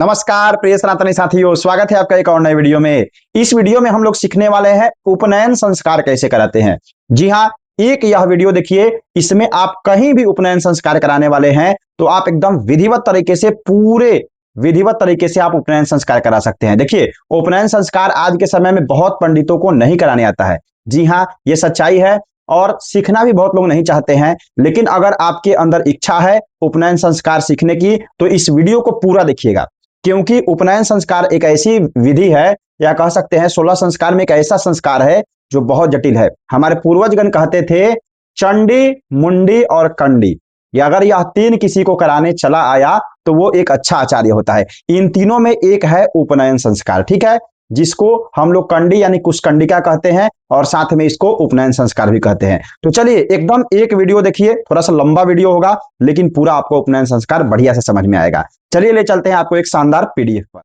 नमस्कार प्रिय सनातनी साथियों, स्वागत है आपका एक और नए वीडियो में। इस वीडियो में हम लोग सीखने वाले हैं उपनयन संस्कार कैसे कराते हैं। जी हाँ, एक यह वीडियो देखिए, इसमें आप कहीं भी उपनयन संस्कार कराने वाले हैं तो आप एकदम विधिवत तरीके से पूरे विधिवत तरीके से आप उपनयन संस्कार करा सकते हैं। देखिए, उपनयन संस्कार आज के समय में बहुत पंडितों को नहीं कराने आता है। जी हाँ, ये सच्चाई है और सीखना भी बहुत लोग नहीं चाहते हैं। लेकिन अगर आपके अंदर इच्छा है उपनयन संस्कार सीखने की तो इस वीडियो को पूरा देखिएगा, क्योंकि उपनयन संस्कार एक ऐसी विधि है, या कह सकते हैं 16 संस्कार में एक ऐसा संस्कार है जो बहुत जटिल है। हमारे पूर्वजगण कहते थे चंडी, मुंडी और कंडी, या अगर यह तीन किसी को कराने चला आया तो वो एक अच्छा आचार्य होता है। इन तीनों में एक है उपनयन संस्कार, ठीक है, जिसको हम लोग कंडी यानी कुशकंडिका कहते हैं और साथ में इसको उपनयन संस्कार भी कहते हैं। तो चलिए एकदम एक वीडियो देखिए, थोड़ा सा लंबा वीडियो होगा लेकिन पूरा आपको उपनयन संस्कार बढ़िया से समझ में आएगा। चलिए ले चलते हैं आपको एक शानदार पीडीएफ पर।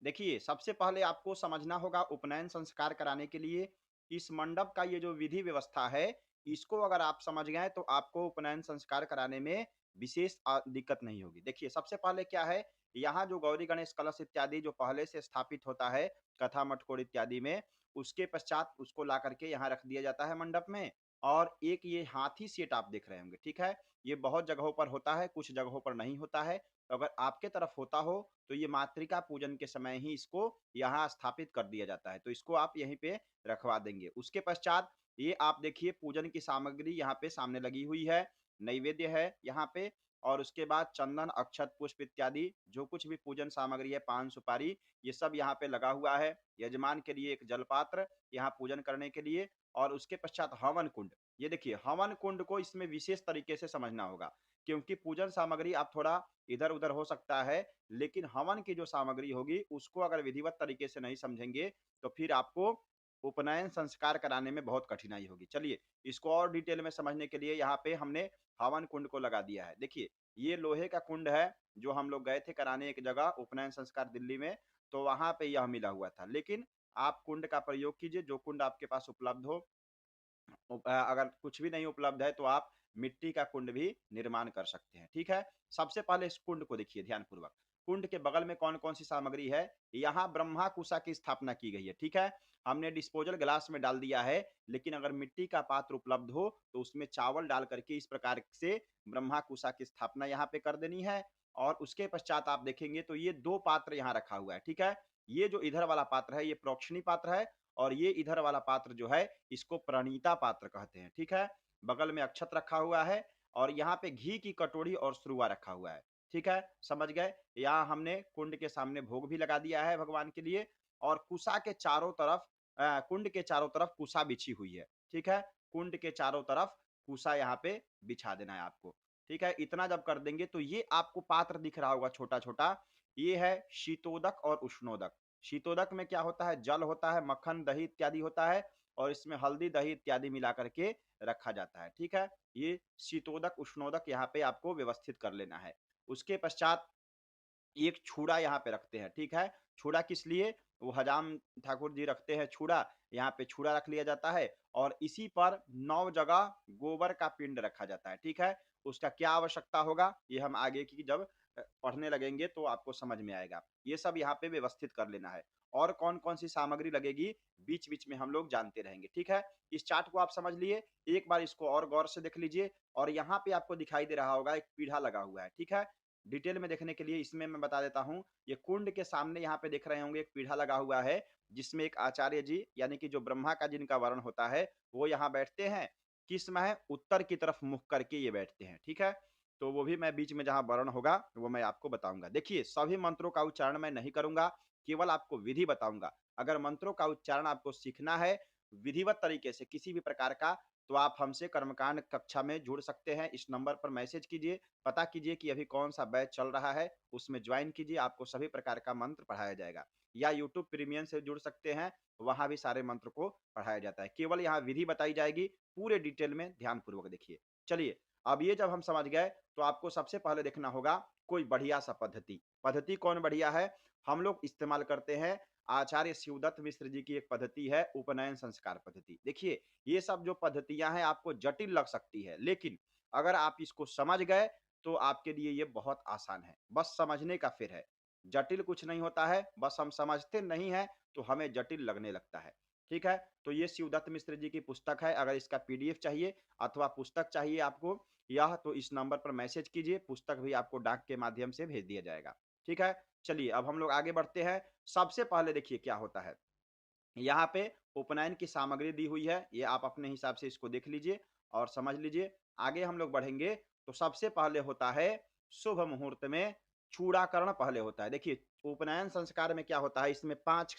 देखिए, सबसे पहले आपको समझना होगा उपनयन संस्कार कराने के लिए इस मंडप का ये जो विधि व्यवस्था है, इसको अगर आप समझ गए तो आपको उपनयन संस्कार कराने में विशेष दिक्कत नहीं होगी। देखिए, सबसे पहले क्या है, यहाँ जो गौरी गणेश कलश इत्यादि जो पहले से स्थापित होता है कथा मटकोर इत्यादि में, उसके पश्चात उसको ला करके यहाँ रख दिया जाता है मंडप में। और एक ये हाथी सेट आप देख रहे होंगे, ठीक है, ये बहुत जगहों पर होता है, कुछ जगहों पर नहीं होता है। तो अगर आपके तरफ होता हो तो ये मातृका पूजन के समय ही इसको यहाँ स्थापित कर दिया जाता है, तो इसको आप यहीं पे रखवा देंगे। उसके पश्चात ये आप देखिए पूजन की सामग्री यहाँ पे सामने लगी हुई है, नैवेद्य है यहाँ पे, और उसके बाद चंदन अक्षत पुष्प इत्यादि जो कुछ भी पूजन सामग्री है, पान सुपारी, ये सब यहाँ पे लगा हुआ है। यजमान के लिए एक जलपात्र यहाँ पूजन करने के लिए, और उसके पश्चात हवन कुंड। ये देखिए, हवन कुंड को इसमें विशेष तरीके से समझना होगा, क्योंकि पूजन सामग्री आप थोड़ा इधर उधर हो सकता है, लेकिन हवन की जो सामग्री होगी उसको अगर विधिवत तरीके से नहीं समझेंगे तो फिर आपको उपनयन संस्कार कराने में बहुत कठिनाई होगी। चलिए इसको और डिटेल में समझने के लिए यहाँ पे हमने हवन कुंड को लगा दिया है। देखिए, ये लोहे का कुंड है जो हम लोग गए थे कराने एक जगह उपनयन संस्कार दिल्ली में, तो वहां पे यह मिला हुआ था। लेकिन आप कुंड का प्रयोग कीजिए, जो कुंड आपके पास उपलब्ध हो। अगर कुछ भी नहीं उपलब्ध है तो आप मिट्टी का कुंड भी निर्माण कर सकते हैं, ठीक है। सबसे पहले इस कुंड को देखिए ध्यान पूर्वक। कुंड के बगल में कौन कौन सी सामग्री है, यहाँ ब्रह्मा कुशा की स्थापना की गई है, ठीक है। हमने डिस्पोजल ग्लास में डाल दिया है, लेकिन अगर मिट्टी का पात्र उपलब्ध हो तो उसमें चावल डाल करके इस प्रकार से ब्रह्मा कुशा की स्थापना यहाँ पे कर देनी है। और उसके पश्चात आप देखेंगे तो ये दो पात्र यहाँ रखा हुआ है, ठीक है। ये जो इधर वाला पात्र है ये प्रोक्षणी पात्र है, और ये इधर वाला पात्र जो है इसको प्रणीता पात्र कहते हैं, ठीक है। बगल में अक्षत रखा हुआ है, और यहाँ पे घी की कटोरी और सुरुआ रखा हुआ है, ठीक है, समझ गए। यहाँ हमने कुंड के सामने भोग भी लगा दिया है भगवान के लिए, और कुशा के चारों तरफ कुंड के चारों तरफ कुशा बिछी हुई है, ठीक है। कुंड के चारों तरफ कुशा यहाँ पे बिछा देना है आपको, ठीक है। इतना जब कर देंगे तो ये आपको पात्र दिख रहा होगा छोटा छोटा, ये है शीतोदक और उष्णोदक। शीतोदक में क्या होता है, जल होता है, मक्खन दही इत्यादि होता है, और इसमें हल्दी दही इत्यादि मिला करके रखा जाता है, ठीक है। ये शीतोदक उष्णोदक यहाँ पे आपको व्यवस्थित कर लेना है। उसके पश्चात एक छुड़ा यहाँ पे रखते हैं, ठीक है। छुड़ा किस लिए, वो हजाम ठाकुर जी रखते हैं छुड़ा, यहाँ पे छुड़ा रख लिया जाता है, और इसी पर 9 जगह गोबर का पिंड रखा जाता है, ठीक है। उसका क्या आवश्यकता होगा ये हम आगे की जब पढ़ने लगेंगे तो आपको समझ में आएगा। ये सब यहाँ पे व्यवस्थित कर लेना है, और कौन कौन सी सामग्री लगेगी बीच बीच में हम लोग जानते रहेंगे, ठीक है। इस चार्ट को आप समझ लिए, एक बार इसको और गौर से देख लीजिए। और यहाँ पे आपको दिखाई दे रहा होगा एक पीढ़ा लगा हुआ है, ठीक है। डिटेल में देखने के लिए इसमें मैं बता देता हूँ, ये कुंड के सामने यहाँ पे देख रहे होंगे एक पीढ़ा लगा हुआ है, जिसमें एक आचार्य जी यानी कि जो ब्रह्मा का जिनका वर्ण होता है वो यहाँ बैठते हैं। किस में है, उत्तर की तरफ मुख करके ये बैठते हैं, ठीक है। तो वो भी मैं बीच में जहाँ वर्ण होगा वो मैं आपको बताऊंगा। देखिए, सभी मंत्रों का उच्चारण मैं नहीं करूंगा, केवल आपको विधि बताऊंगा। अगर मंत्रों का उच्चारण आपको सीखना है विधिवत तरीके से किसी भी प्रकार का, तो आप हमसे कर्मकांड कक्षा में जुड़ सकते हैं। इस नंबर पर मैसेज कीजिए, पता कीजिए कि अभी कौन सा बैच चल रहा है, उसमें ज्वाइन कीजिए, आपको सभी प्रकार का मंत्र पढ़ाया जाएगा। या यूट्यूब प्रीमियम से जुड़ सकते हैं, वहां भी सारे मंत्र को पढ़ाया जाता है, केवल यहाँ विधि बताई जाएगी, पूरे डिटेल में ध्यान पूर्वक देखिए। चलिए, अब ये जब हम समझ गए तो आपको सबसे पहले देखना होगा कोई बढ़िया सा पद्धति। पद्धति कौन बढ़िया है, हम लोग इस्तेमाल करते हैं आचार्य शिवदत्त मिश्र जी की एक पद्धति है उपनयन संस्कार पद्धति। देखिए, ये सब जो पद्धतियां हैं आपको जटिल लग सकती है, लेकिन अगर आप इसको समझ गए तो आपके लिए ये बहुत आसान है, बस समझने का फिर है। जटिल कुछ नहीं होता है, बस हम समझते नहीं हैं तो हमें जटिल लगने लगता है। ठीक है, तो ये शिवदत्त मिश्र जी की पुस्तक है। अगर इसका पीडीएफ चाहिए अथवा पुस्तक चाहिए आपको यह, तो इस नंबर पर मैसेज कीजिए, पुस्तक भी आपको डाक के माध्यम से भेज दिया जाएगा। ठीक है, चलिए अब हम लोग आगे बढ़ते हैं। सबसे पहले देखिए क्या होता है, यहाँ पे उपनयन की सामग्री दी हुई है, ये आप अपने हिसाब से इसको देख लीजिए और समझ लीजिए। आगे हम लोग बढ़ेंगे तो सबसे पहले होता है शुभ मुहूर्त में चूड़ाकरण पहले होता है। देखिए उपनयन संस्कार में क्या होता है, इसमें 5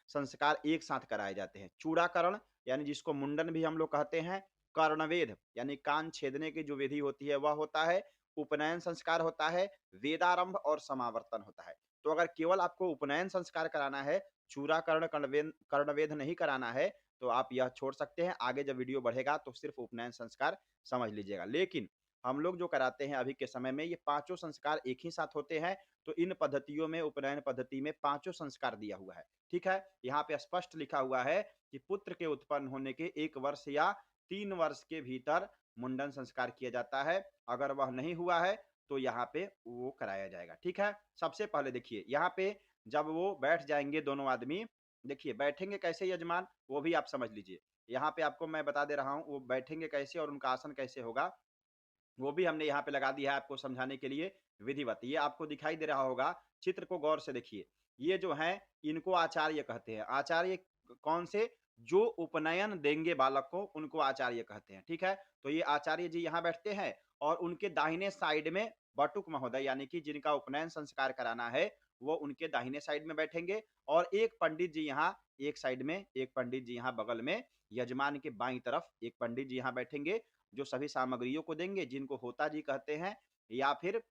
संस्कार एक साथ कराए जाते हैं। चूड़ाकरण यानी जिसको मुंडन भी हम लोग कहते हैं, कर्णवेध यानी कान छेदने की जो विधि होती है वह होता है, उपनयन संस्कार होता है, वेदारंभ और समावर्तन होता है। तो अगर केवल आपको उपनयन संस्कार कराना है, चूड़ाकरण कर्णवेध नहीं कराना है, तो आप यह छोड़ सकते हैं। आगे जब वीडियो बढ़ेगा तो सिर्फ उपनयन संस्कार समझ लीजिएगा। लेकिन हम लोग जो कराते हैं अभी के समय में ये पांचों संस्कार एक ही साथ होते हैं। तो इन पद्धतियों में उपनयन पद्धति में पांचों संस्कार दिया हुआ है। ठीक है, यहाँ पे स्पष्ट लिखा हुआ है कि पुत्र के उत्पन्न होने के 1 वर्ष या 3 वर्ष के भीतर मुंडन संस्कार किया जाता है। अगर वह नहीं हुआ है तो यहाँ पे वो कराया जाएगा। ठीक है, सबसे पहले देखिए यहाँ पे जब वो बैठ जाएंगे दोनों आदमी, देखिए बैठेंगे कैसे यजमान वो भी आप समझ लीजिए। यहाँ पे आपको मैं बता दे रहा हूँ वो बैठेंगे कैसे और उनका आसन कैसे होगा, वो भी हमने यहाँ पे लगा दिया है आपको समझाने के लिए विधिवत। ये आपको दिखाई दे रहा होगा, चित्र को गौर से देखिए। ये जो है इनको आचार्य कहते हैं। आचार्य कौन से, जो उपनयन देंगे बालक को उनको आचार्य कहते हैं। ठीक है, तो ये आचार्य जी यहाँ बैठते हैं और उनके दाहिने साइड में बटुक महोदय यानी कि जिनका उपनयन संस्कार कराना है वो उनके दाहिने साइड में बैठेंगे और एक पंडित जी यहाँ एक साइड में, एक पंडित जी यहाँ बगल में, यजमान के बाईं तरफ एक पंडित जी यहाँ बैठेंगे जो सभी सामग्रियों को देंगे, जिनको होता जी कहते हैं या फिर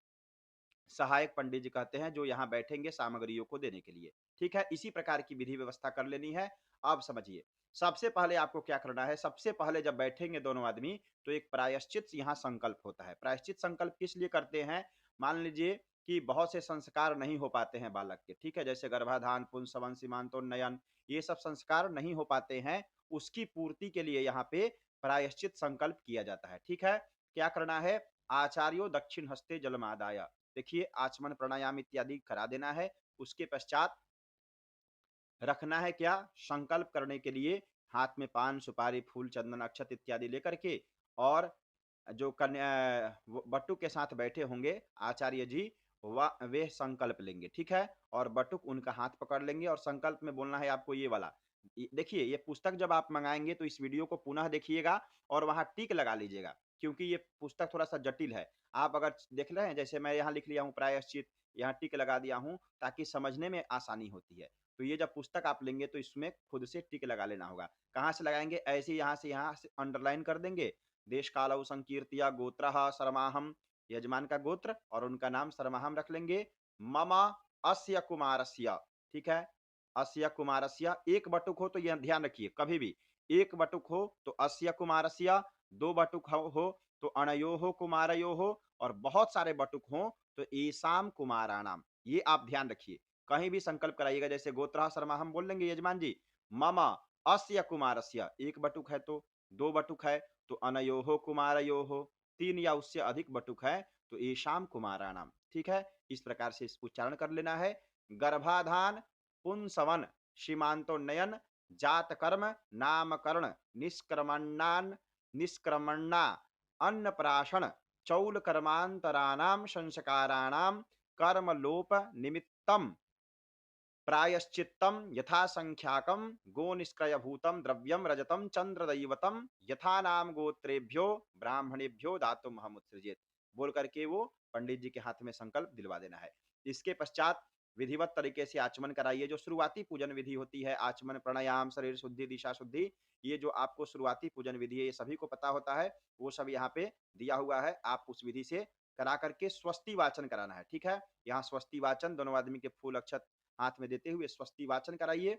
सहायक पंडित जी कहते हैं, जो यहाँ बैठेंगे सामग्रियों को देने के लिए। ठीक है, इसी प्रकार की विधि व्यवस्था कर लेनी है। अब समझिए सबसे पहले आपको क्या करना है, सबसे पहले जब बैठेंगे दोनों आदमी तो एक प्रायश्चित यहाँ संकल्प होता है। प्रायश्चित संकल्प किस लिए करते हैं, मान लीजिए कि बहुत से संस्कार नहीं हो पाते हैं बालक के, ठीक है, जैसे गर्भाधान, पुंसवन, सीमांतोन्नयन, ये सब संस्कार नहीं हो पाते हैं, उसकी पूर्ति के लिए यहाँ पे प्रायश्चित संकल्प किया जाता है। ठीक है, क्या करना है, आचार्यो दक्षिण हस्ते जलमादाय, देखिए आचमन प्राणायाम इत्यादि करा देना है। उसके पश्चात रखना है क्या, संकल्प करने के लिए हाथ में पान सुपारी फूल चंदन अक्षत इत्यादि लेकर के, और जो कन्या बटुक के साथ बैठे होंगे आचार्य जी वे संकल्प लेंगे। ठीक है, और बटुक उनका हाथ पकड़ लेंगे और संकल्प में बोलना है आपको ये वाला। देखिए ये पुस्तक जब आप मंगाएंगे तो इस वीडियो को पुनः देखिएगा और वहां टिक लगा लीजिएगा, क्योंकि ये पुस्तक थोड़ा सा जटिल है। आप अगर देख रहे हैं जैसे मैं यहाँ लिख लिया हूँ प्रायश्चित, यहाँ टिक लगा दिया हूँ ताकि समझने में आसानी होती है। तो ये जब पुस्तक आप लेंगे तो इसमें खुद से टिक लगा लेना होगा। कहाँ से लगाएंगे, ऐसे यहाँ से अंडरलाइन कर देंगे, देश कालौ संकीर्तिया गोत्रः शर्माहम, यजमान का गोत्र और उनका नाम शर्माहम रख लेंगे। मम अस्य कुमारस्य, ठीक है, अस्य कुमारस्य, एक बटुक हो तो यह ध्यान रखिए कभी भी एक बटुक हो तो अस्य कुमारस्य, दो बटुक हो तो अणयो हो कुमारयो हो, और बहुत सारे बटुक हो तो ईसाम कुमाराणाम। ये आप ध्यान रखिए, कहीं भी संकल्प कराइएगा जैसे गोत्रा शर्मा हम बोल लेंगे यजमान जी, मम अस्य कुमारस्य, एक बटुक है तो, दो बटुक है तो अनयोहो कुमारयोहो, तीन या उससे अधिक बटुक है तो ईशाम कुमाराणाम। ठीक है, इस प्रकार से इस उच्चारण कर लेना है। गर्भाधान, पुंसवन, सीमांतोन्नयन, जात कर्म, नामकरण, निष्क्रमणान, निष्क्रमणा, अन्नप्राशन, चौल कर्मांतराणाम संस्काराणाम कर्मलोप निमित्तम प्रायश्चित्तम यथासंख्याकम गो निष्क्रयभूतम द्रव्यम रजतम चंद्रदैवतम यथा नाम गोत्रेभ्यो ब्राह्मणेभ्यो दातुम हम उत्सृजेत, बोल करके वो पंडित जी के हाथ में संकल्प दिलवा देना है। इसके पश्चात विधिवत तरीके से आचमन कराइए। जो शुरुआती पूजन विधि होती है, आचमन प्राणायाम शरीर शुद्धि दिशा शुद्धि, ये जो आपको शुरुआती पूजन विधि है ये सभी को पता होता है, वो सब यहाँ पे दिया हुआ है। आप उस विधि से करा करके स्वस्ति वाचन कराना है। ठीक है, यहाँ स्वस्ति वाचन दोनों आदमी के फूल अक्षत हाथ में देते हुए स्वस्ति वाचन कराइए,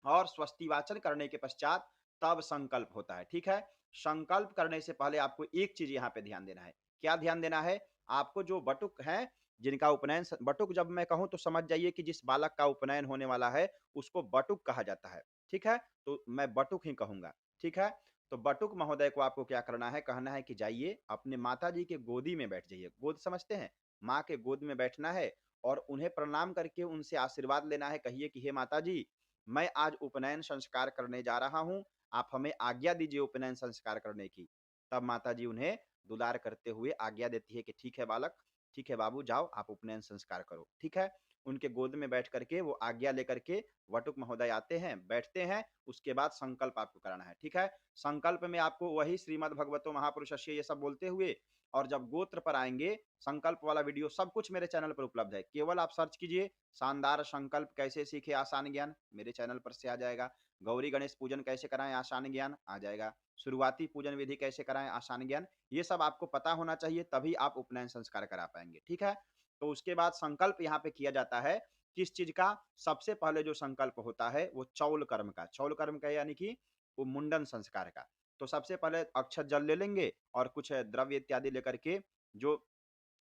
और स्वस्ति वाचन करने के पश्चात तब संकल्प होता है। ठीक है, संकल्प करने से पहले आपको एक चीज यहाँ पे ध्यान देना है। क्या ध्यान देना है, आपको जो बटुक है जिनका उपनयन, बटुक जब मैं कहूं तो समझ जाइए कि जिस बालक का उपनयन होने वाला है उसको बटुक कहा जाता है। ठीक है, तो मैं बटुक ही कहूंगा। ठीक है, तो बटुक महोदय को आपको क्या करना है, कहना है कि जाइए अपने माता जी के गोदी में बैठ जाइए। गोद समझते हैं, माँ के गोद में बैठना है और उन्हें प्रणाम करके उनसे आशीर्वाद लेना है। कहिए कि हे माता जी, मैं आज उपनयन संस्कार करने जा रहा हूँ, आप हमें आज्ञा दीजिए उपनयन संस्कार करने की। तब माता जी उन्हें दुलार करते हुए आज्ञा देती है कि ठीक है बालक, ठीक है बाबू, जाओ आप उपनयन संस्कार करो। ठीक है, उनके गोद में बैठ करके वो आज्ञा लेकर के वटुक महोदय आते हैं, बैठते हैं। उसके बाद संकल्प आपको कराना है। ठीक है, संकल्प में आपको वही श्रीमद् भगवतो महापुरुषस्य ये सब बोलते हुए, और जब गोत्र पर आएंगे, संकल्प वाला वीडियो सब कुछ मेरे चैनल पर उपलब्ध है। केवल आप सर्च कीजिए शानदार संकल्प कैसे सीखे आसान ज्ञान, मेरे चैनल पर से आ जाएगा। गौरी गणेश पूजन कैसे कराएं आसान ज्ञान आ जाएगा। शुरुआती पूजन विधि कैसे कराएं आसान ज्ञान, ये सब आपको पता होना चाहिए, तभी आप उपनयन संस्कार करा पाएंगे। ठीक है, तो उसके बाद संकल्प यहाँ पे किया जाता है किस चीज का? सबसे पहले जो संकल्प होता है वो चौल कर्म का। चौल कर्म का यानी कि वो मुंडन संस्कार का। तो सबसे पहले अक्षत जल ले लेंगे और कुछ द्रव्य इत्यादि लेकर के जो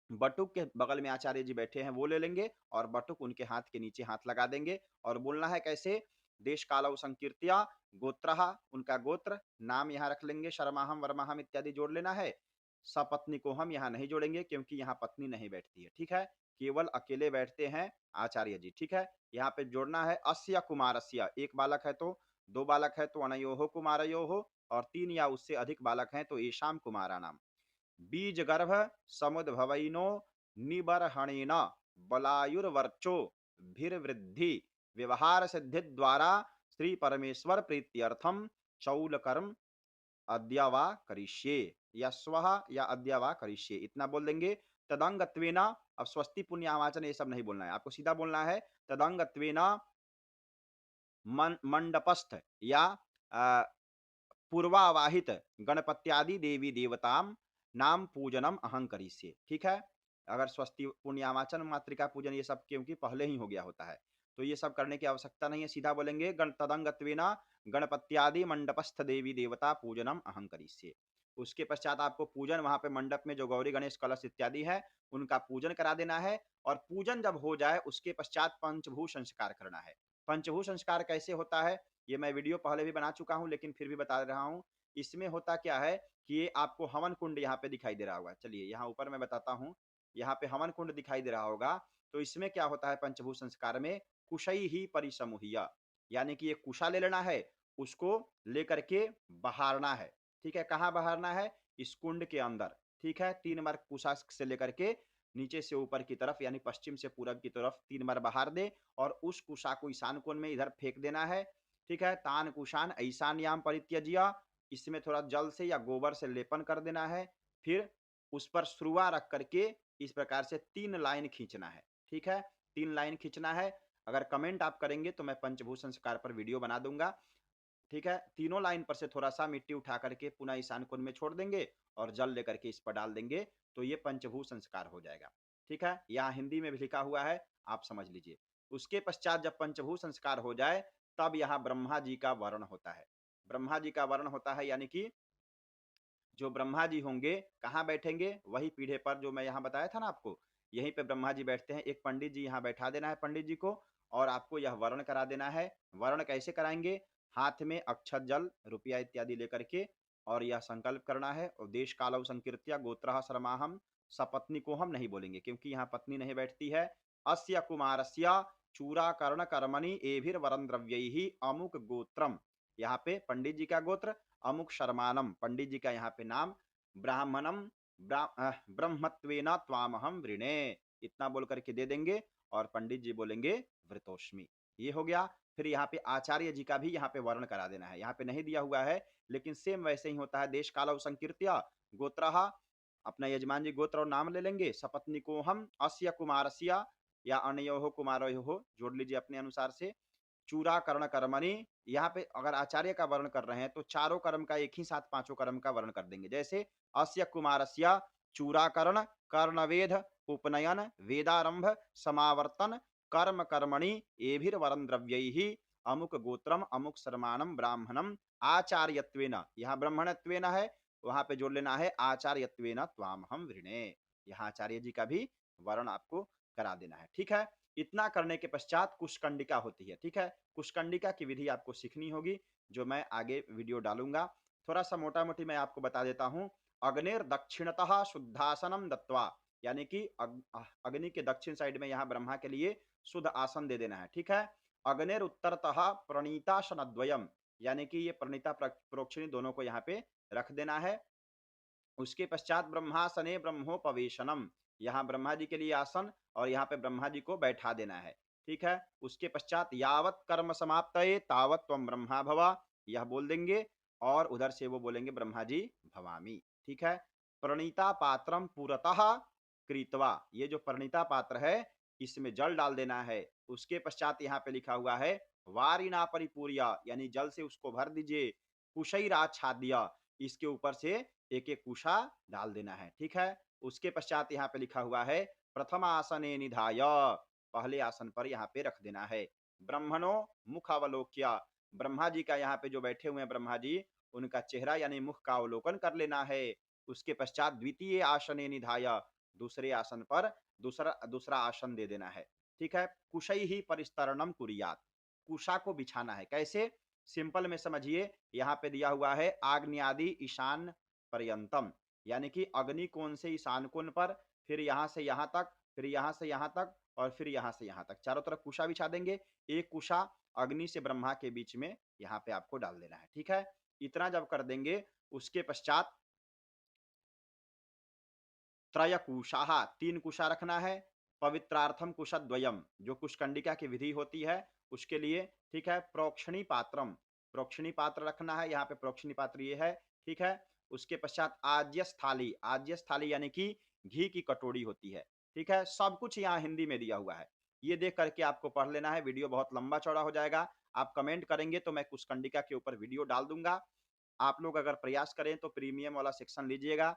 बटुक के बगल में आचार्य जी बैठे हैं वो ले लेंगे और बटुक उनके हाथ के नीचे हाथ लगा देंगे और बोलना है कैसे? देश कालव संकीर्त्या गोत्रः, उनका गोत्र नाम यहाँ रख लेंगे, शर्माहम वर्माहम इत्यादि जोड़ लेना है। सपत्नी को हम यहाँ नहीं जोड़ेंगे क्योंकि यहाँ पत्नी नहीं बैठती है। ठीक है, केवल अकेले बैठते हैं आचार्य जी। ठीक है, यहाँ पे जोड़ना है अस्य कुमारस्य, एक बालक है तो, दो बालक है तो अनयोहो कुमारयोहो, और तीन या उससे अधिक बालक हैं तो येषाम कुमारा नाम। बीज गर्भ समुद्भवैनो निबर्हणेन बलायुर्वर्चो भीर्वृद्धि व्यवहार सिद्धि द्वारा श्री परमेश्वर प्रीत्यर्थम चौल कर्म अद्यवा करिष्ये, या स्वः या अद्यवा करिष्ये, इतना बोल देंगे। तदंगत्वेना, अब स्वस्ति पुण्य आवाचन ये सब नहीं बोलना है, आपको सीधा बोलना है तदंगत्वेना मंडपस्थ या पूर्वावाहित गणपत्यादि देवी देवताम नाम पूजनम अहं करिष्ये। ठीक है, अगर स्वस्ति पुण्यावाचन मातृका पूजन ये सब क्योंकि पहले ही हो गया होता है तो ये सब करने की आवश्यकता नहीं है, सीधा बोलेंगे गण तदंगत्वेना गणपत्यादि मंडपस्थ देवी देवता पूजनम अहं करिष्ये। उसके पश्चात आपको पूजन वहां पे मंडप में जो गौरी गणेश कलश इत्यादि है उनका पूजन करा देना है। और पूजन जब हो जाए उसके पश्चात पंचभू संस्कार करना है। पंचभू संस्कार कैसे होता है ये मैं वीडियो पहले भी बना चुका हूं लेकिन फिर भी बता रहा हूं। इसमें होता क्या है कि ये आपको हवन कुंड यहाँ पे दिखाई दे रहा होगा, चलिए यहाँ ऊपर मैं बताता हूँ। यहाँ पे हवन कुंड दिखाई दे रहा होगा, तो इसमें क्या होता है पंचभूत संस्कार में? कुशई ही परिसमूहिया, यानी कि ये कुशा ले लेना है, उसको लेकर के बहारना है। ठीक है, कहाँ बहारना है? इस कुंड के अंदर। ठीक है, 3 बार कुशा से लेकर के नीचे से ऊपर की तरफ यानी पश्चिम से पूरब की तरफ 3 बार बहार दे और उस कुशा को ईशान कोण में इधर फेंक देना है। ठीक है, तान कुशान ईशान्याम परित्यज्य, इसमें थोड़ा जल से या गोबर से लेपन कर देना है। फिर उस पर श्रुआ रख करके इस प्रकार से 3 लाइन खींचना है। ठीक है, 3 लाइन खींचना है। अगर कमेंट आप करेंगे तो मैं पंचभूत संस्कार पर वीडियो बना दूंगा। ठीक है, तीनों लाइन पर से थोड़ा सा मिट्टी उठा करके पुनः ईशान कोण में छोड़ देंगे और जल लेकर के इस पर डाल देंगे तो ये पंचभूत संस्कार हो जाएगा। ठीक है, यहाँ हिंदी में भी लिखा हुआ है, आप समझ लीजिए। उसके पश्चात जब पंचभूत संस्कार हो जाए तब यहाँ ब्रह्मा जी का वर्ण होता है। ब्रह्मा जी का वर्ण होता है यानी कि जो ब्रह्मा जी होंगे कहाँ बैठेंगे? वही पीढ़े पर जो मैं यहाँ बताया था ना आपको, यहीं पे ब्रह्मा जी बैठते हैं। एक पंडित जी यहाँ बैठा देना है पंडित जी को, और आपको यह वर्ण करा देना है। वर्ण कैसे कराएंगे? हाथ में अक्षत जल रुपया इत्यादि लेकर के, और यह संकल्प करना है। और देश कालव संकीर्त्या गोत्रः शर्माहम, सपत्नी को हम नहीं बोलेंगे क्योंकि यहाँ पत्नी नहीं बैठती है। अस्य कुमारस्य चूराकर्ण कर्मणि एभिर वरम द्रव्यैहि अमुक गोत्रम, यहाँ पे पंडित जी का गोत्र, अमुक शर्मानम पंडित जी का यहाँ पे नाम, ब्राह्मणम ब्रह्मत्वेन त्वामहम वृणे, इतना बोल करके दे देंगे और पंडित जी बोलेंगे वृतोष्मी। ये हो गया। फिर यहाँ पे आचार्य जी का भी यहाँ पे वर्ण करा देना है, यहाँ पे नहीं दिया हुआ है लेकिन सेम वैसे ही होता है। देश कालव संकीर्त्या गोत्रः, अपना यजमान जी गोत्र और नाम ले लेंगे। सपत्नी को हम अस्य कुमारस्य या अनयोहो कुमारयोहो जोड़ लीजिए अपने अनुसार से। चूरा कर्ण कर्मणि, यहाँ पे अगर आचार्य का वर्ण कर रहे हैं तो चारों कर्म का एक ही साथ पांचों कर्म का वर्ण कर देंगे। जैसे अस्य कुमारस्य चूराकर्ण कर्णवेद उपनयन वेदारंभ समावर्तन कर्म कर्मणि एभिर वरम द्रव्यैहि अमुक गोत्रम अमुक शर्माणम ब्राह्मणम आचार्यत्वेन, यहाँ ब्राह्मणत्वेन है, वहां पे जोड़ लेना है आचार्यत्वेन त्वाम हम वृणे, यहाँ आचार्य जी का भी वर्ण आपको करा देना है। ठीक है, इतना करने के पश्चात कुशकंडिका होती है। ठीक है, कुशकंडिका की विधि आपको सीखनी होगी जो मैं आगे वीडियो डालूंगा। थोड़ा सा मोटा मोटी मैं आपको बता देता हूं। अग्निर दक्षिणतः शुद्धासनम दत्वा, यानी कि अग्नि के दक्षिण साइड में यहाँ ब्रह्मा के लिए शुद्ध आसन दे देना है। ठीक है। अग्निर उत्तरतः प्रणीतासन द्वयम, यानी कि ये प्रणीता प्रोक्षणी दोनों को यहाँ पे रख देना है। उसके पश्चात ब्रह्मासने ब्रह्मोपवेशनम, यहाँ ब्रह्मा जी के लिए आसन और यहाँ पे ब्रह्मा जी को बैठा देना है। ठीक है। उसके पश्चात यावत कर्म समाप्तये तावत त्वं ब्रह्मा भव, यह बोल देंगे और उधर से वो बोलेंगे ब्रह्मा जी भवामी। ठीक है। प्रणीता पात्रम पुरतः कृत्वा, ये जो प्रणीता पात्र है इसमें जल डाल देना है। उसके पश्चात यहाँ पे लिखा हुआ है वारिना परिपूर्य, यानी जल से उसको भर दीजिए। कुशैराच्छाद्य, इसके ऊपर से एक एक कुशा डाल देना है। ठीक है। उसके पश्चात यहाँ पे लिखा हुआ है प्रथम आसने निधाय, पहले आसन पर यहाँ पे रख देना है। ब्रह्मणो मुख अवलोक्य, ब्रह्मा जी का यहाँ पे जो बैठे हुए हैं ब्रह्मा जी, उनका चेहरा यानी मुख का अवलोकन कर लेना है। उसके पश्चात द्वितीय आसने निधाय, दूसरे आसन पर दूसरा आसन दे देना है। ठीक है। कुशई ही परिस्तरणम कुरियात, कुशा को बिछाना है। कैसे, सिंपल में समझिए, यहाँ पे दिया हुआ है आग्नेयादि ईशान पर्यंतम, यानी कि अग्नि कोण से ईशान कोण पर, फिर यहाँ से यहाँ तक, फिर यहाँ से यहाँ तक और फिर यहाँ से यहाँ तक, चारों तरफ कुशा बिछा देंगे। एक कुशा अग्नि से ब्रह्मा के बीच में यहाँ पे आपको डाल देना है। ठीक है। इतना जब कर देंगे उसके पश्चात त्रय कुशाहा, तीन कुशा रखना है। पवित्रार्थम कुशद्वयम, जो कुशकंडिका की विधि होती है उसके लिए। ठीक है। प्रोक्षणी पात्रम, प्रोक्षणी पात्र रखना है, यहाँ पे प्रोक्षणी पात्र ये है। ठीक है। उसके पश्चात आज्यस थाली, आज्यस थाली यानी कि घी की कटोरी होती है। ठीक है। सब कुछ यहाँ हिंदी में दिया हुआ है, ये देख करके आपको पढ़ लेना है। वीडियो बहुत लंबा चौड़ा हो जाएगा, आप कमेंट करेंगे तो मैं कुशकंडिका के ऊपर वीडियो डाल दूंगा। आप लोग अगर प्रयास करें तो प्रीमियम वाला सेक्शन लीजिएगा,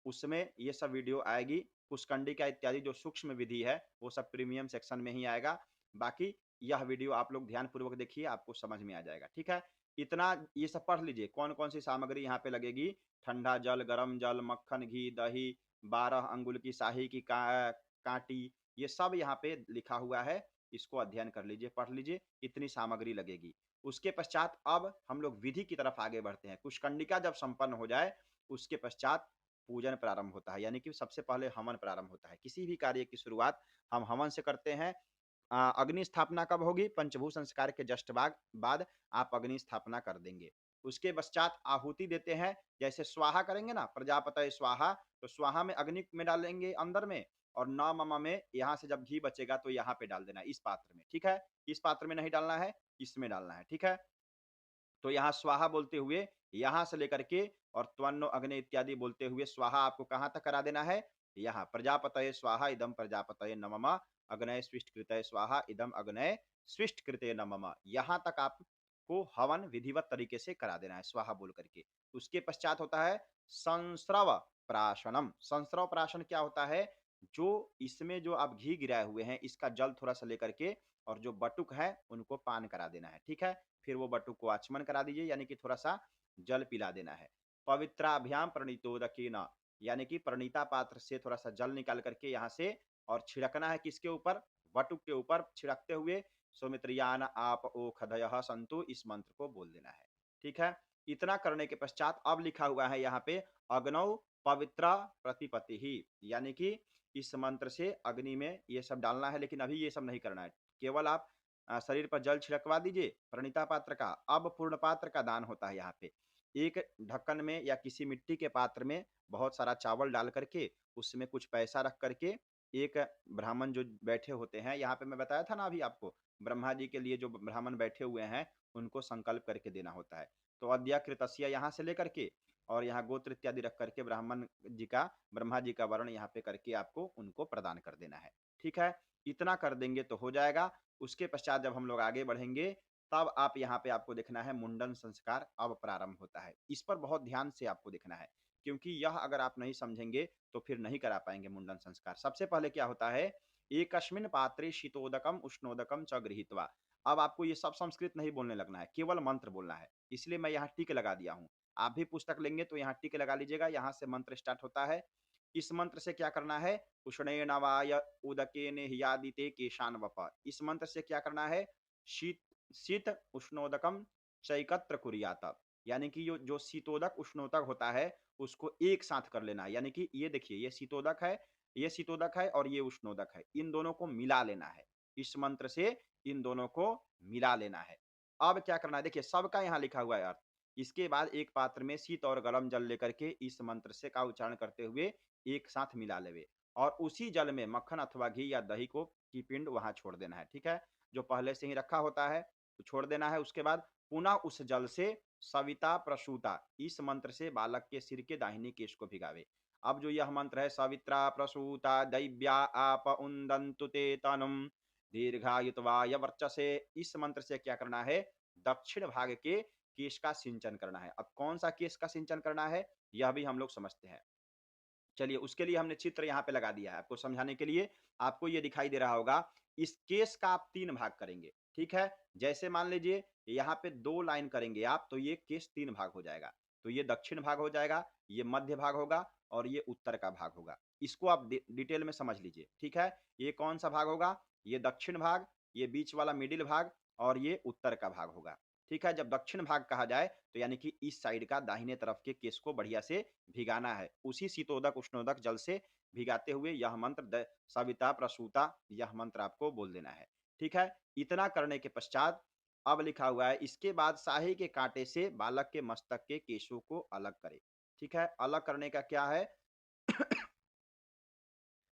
उसमें ये सब वीडियो आएगी। कुशकंडिका इत्यादि जो सूक्ष्म विधि है वो सब प्रीमियम सेक्शन में ही आएगा। बाकी यह वीडियो आप लोग ध्यान पूर्वक देखिए, आपको समझ में आ जाएगा। ठीक है। इतना ये सब पढ़ लीजिए कौन कौन सी सामग्री यहाँ पे लगेगी। ठंडा जल, गरम जल, मक्खन, घी, दही, 12 अंगुल की शाही की कांटी, ये सब यहाँ पे लिखा हुआ है। इसको अध्ययन कर लीजिए, पढ़ लीजिए, इतनी सामग्री लगेगी। उसके पश्चात अब हम लोग विधि की तरफ आगे बढ़ते हैं। कुशकंडिका जब संपन्न हो जाए उसके पश्चात पूजन प्रारंभ होता है, यानी कि सबसे पहले हवन प्रारंभ होता है। किसी भी कार्य की शुरुआत हम हवन से करते हैं। अग्नि स्थापना कब होगी, पंचभूत संस्कार के जस्ट बाद आप अग्नि स्थापना कर देंगे। उसके पश्चात आहुति देते हैं, जैसे स्वाहा करेंगे ना, प्रजापतये स्वाहा, तो स्वाहा में अग्नि में डालेंगे अंदर में, और न मम में यहाँ से जब घी बचेगा तो यहाँ पे डाल देना है, इस पात्र में। ठीक है। इस पात्र में नहीं डालना है, इसमें डालना है। ठीक है। तो यहाँ स्वाहा बोलते हुए यहाँ से लेकर के और त्वन्नो अग्नि इत्यादि बोलते हुए स्वाहा आपको कहाँ तक करा देना है, यहाँ प्रजापतये स्वाहा इदम प्रजापतये नमः, अग्नये स्विष्ट कृतये स्वाहा इदम अग्नये स्विष्ट कृतये नमः, यहाँ तक आपको हवन विधिवत तरीके से करा देना है स्वाहा बोल करके। उसके पश्चात होता है संस्रव प्राशनम। संस्रव प्राशन क्या होता है, जो इसमें जो आप घी गिराए हुए हैं इसका जल थोड़ा सा लेकर के और जो बटुक है उनको पान करा देना है। ठीक है। फिर वो बटुक को आचमन करा दीजिए, यानी कि थोड़ा सा जल पिला देना है। पवित्राभ्याम प्रणीतोदकेन, यानी कि प्रणीता पात्र से थोड़ा सा जल निकाल करके यहाँ से और छिड़कना है, किसके ऊपर, बटुक के ऊपर छिड़कते हुए सौमित्रियान आप ओखदयः संतु, इस मंत्र को बोल देना है। ठीक है। इतना करने के पश्चात अब लिखा हुआ है यहाँ पे अग्नौ पवित्र प्रतिपति ही, यानी कि इस मंत्र से अग्नि में ये सब डालना है, लेकिन अभी ये सब नहीं करना है। केवल आप शरीर पर जल छिड़कवा दीजिए प्रणीता पात्र का। अब पूर्ण पात्र का दान होता है। यहाँ पे एक ढक्कन में या किसी मिट्टी के पात्र में बहुत सारा चावल डाल करके उसमें कुछ पैसा रख करके एक ब्राह्मण जो बैठे होते हैं, यहाँ पे मैं बताया था ना अभी आपको, ब्रह्मा जी के लिए जो ब्राह्मण बैठे हुए हैं उनको संकल्प करके देना होता है। तो अद्या कृतस्य यहाँ से लेकर के और यहाँ गोत्र इत्यादि रख करके ब्राह्मण जी का, ब्रह्मा जी का वर्ण यहाँ पे करके आपको उनको प्रदान कर देना है। ठीक है। इतना कर देंगे तो हो जाएगा। उसके पश्चात जब हम लोग आगे बढ़ेंगे तब आप यहाँ पे आपको देखना है मुंडन संस्कार अब प्रारंभ होता है। इस पर बहुत ध्यान से आपको देखना है, क्योंकि यह अगर आप नहीं समझेंगे तो फिर नहीं करा पाएंगे मुंडन संस्कार। सबसे पहले क्या होता है, एकस्मिन् पात्रे शीतोदकम उष्णोदकम च गृहीत्वा। अब आपको ये सब संस्कृत नहीं बोलने लगना है, केवल मंत्र बोलना है, इसलिए मैं यहाँ टिक लगा दिया हूँ। आप भी पुस्तक लेंगे तो यहाँ टिक लगा लीजिएगा, यहाँ से मंत्र स्टार्ट होता है। इस मंत्र से क्या करना है, उष्णेन वाय उदकेन हियादिते केशान वप, इस मंत्र से क्या करना है, शीत शीत उष्णोदकम चैकत्र कुरियात, यानी कि जो शीतोदक उष्णोदक होता है उसको एक साथ कर लेना है। यानी कि ये देखिए, ये शीतोदक है, ये शीतोदक है और ये उष्णोदक है, इन दोनों को मिला लेना है। इस मंत्र से इन दोनों को मिला लेना है। अब क्या करना है, देखिए सबका यहाँ लिखा हुआ है अर्थ। इसके बाद एक पात्र में शीत और गर्म जल लेकर के इस मंत्र से का उच्चारण करते हुए एक साथ मिला लेवे और उसी जल में मक्खन अथवा घी या दही को की पिंड वहां छोड़ देना है। ठीक है, जो पहले से ही रखा होता है तो छोड़ देना है। उसके बाद पुनः उस जल से सविता प्रसूता इस मंत्र से बालक के सिर के दाहिने केश को भिगावे। अब जो यह मंत्र है, सवित्रा प्रसूता दैव्या आप उन्दन्तु ते तनुम दीर्घायुत्वाय वर्चसे, इस मंत्र से क्या करना है, दक्षिण भाग के केश का सिंचन करना है। अब कौन सा केश का सिंचन करना है यह भी हम लोग समझते हैं। चलिए, उसके लिए हमने चित्र यहाँ पे लगा दिया है आपको समझाने के लिए। आपको ये दिखाई दे रहा होगा, इस केस का आप 3 भाग करेंगे। ठीक है, जैसे मान लीजिए यहाँ पे 2 लाइन करेंगे आप तो ये केस 3 भाग हो जाएगा। तो ये दक्षिण भाग हो जाएगा, ये मध्य भाग होगा और ये उत्तर का भाग होगा। इसको आप डिटेल में समझ लीजिए। ठीक है, ये कौन सा भाग होगा, ये दक्षिण भाग, ये बीच वाला मिडिल भाग और ये उत्तर का भाग होगा। ठीक है, जब दक्षिण भाग कहा जाए तो यानी कि इस साइड का दाहिने तरफ के केस को बढ़िया से भिगाना है। उसी शीतोदक उष्णोदक जल से भिगाते हुए यह मंत्र सविता प्रसूता यह मंत्र आपको बोल देना है। ठीक है, इतना करने के पश्चात अब लिखा हुआ है, इसके बाद शाही के कांटे से बालक के मस्तक के केशों को अलग करे। ठीक है, अलग करने का क्या है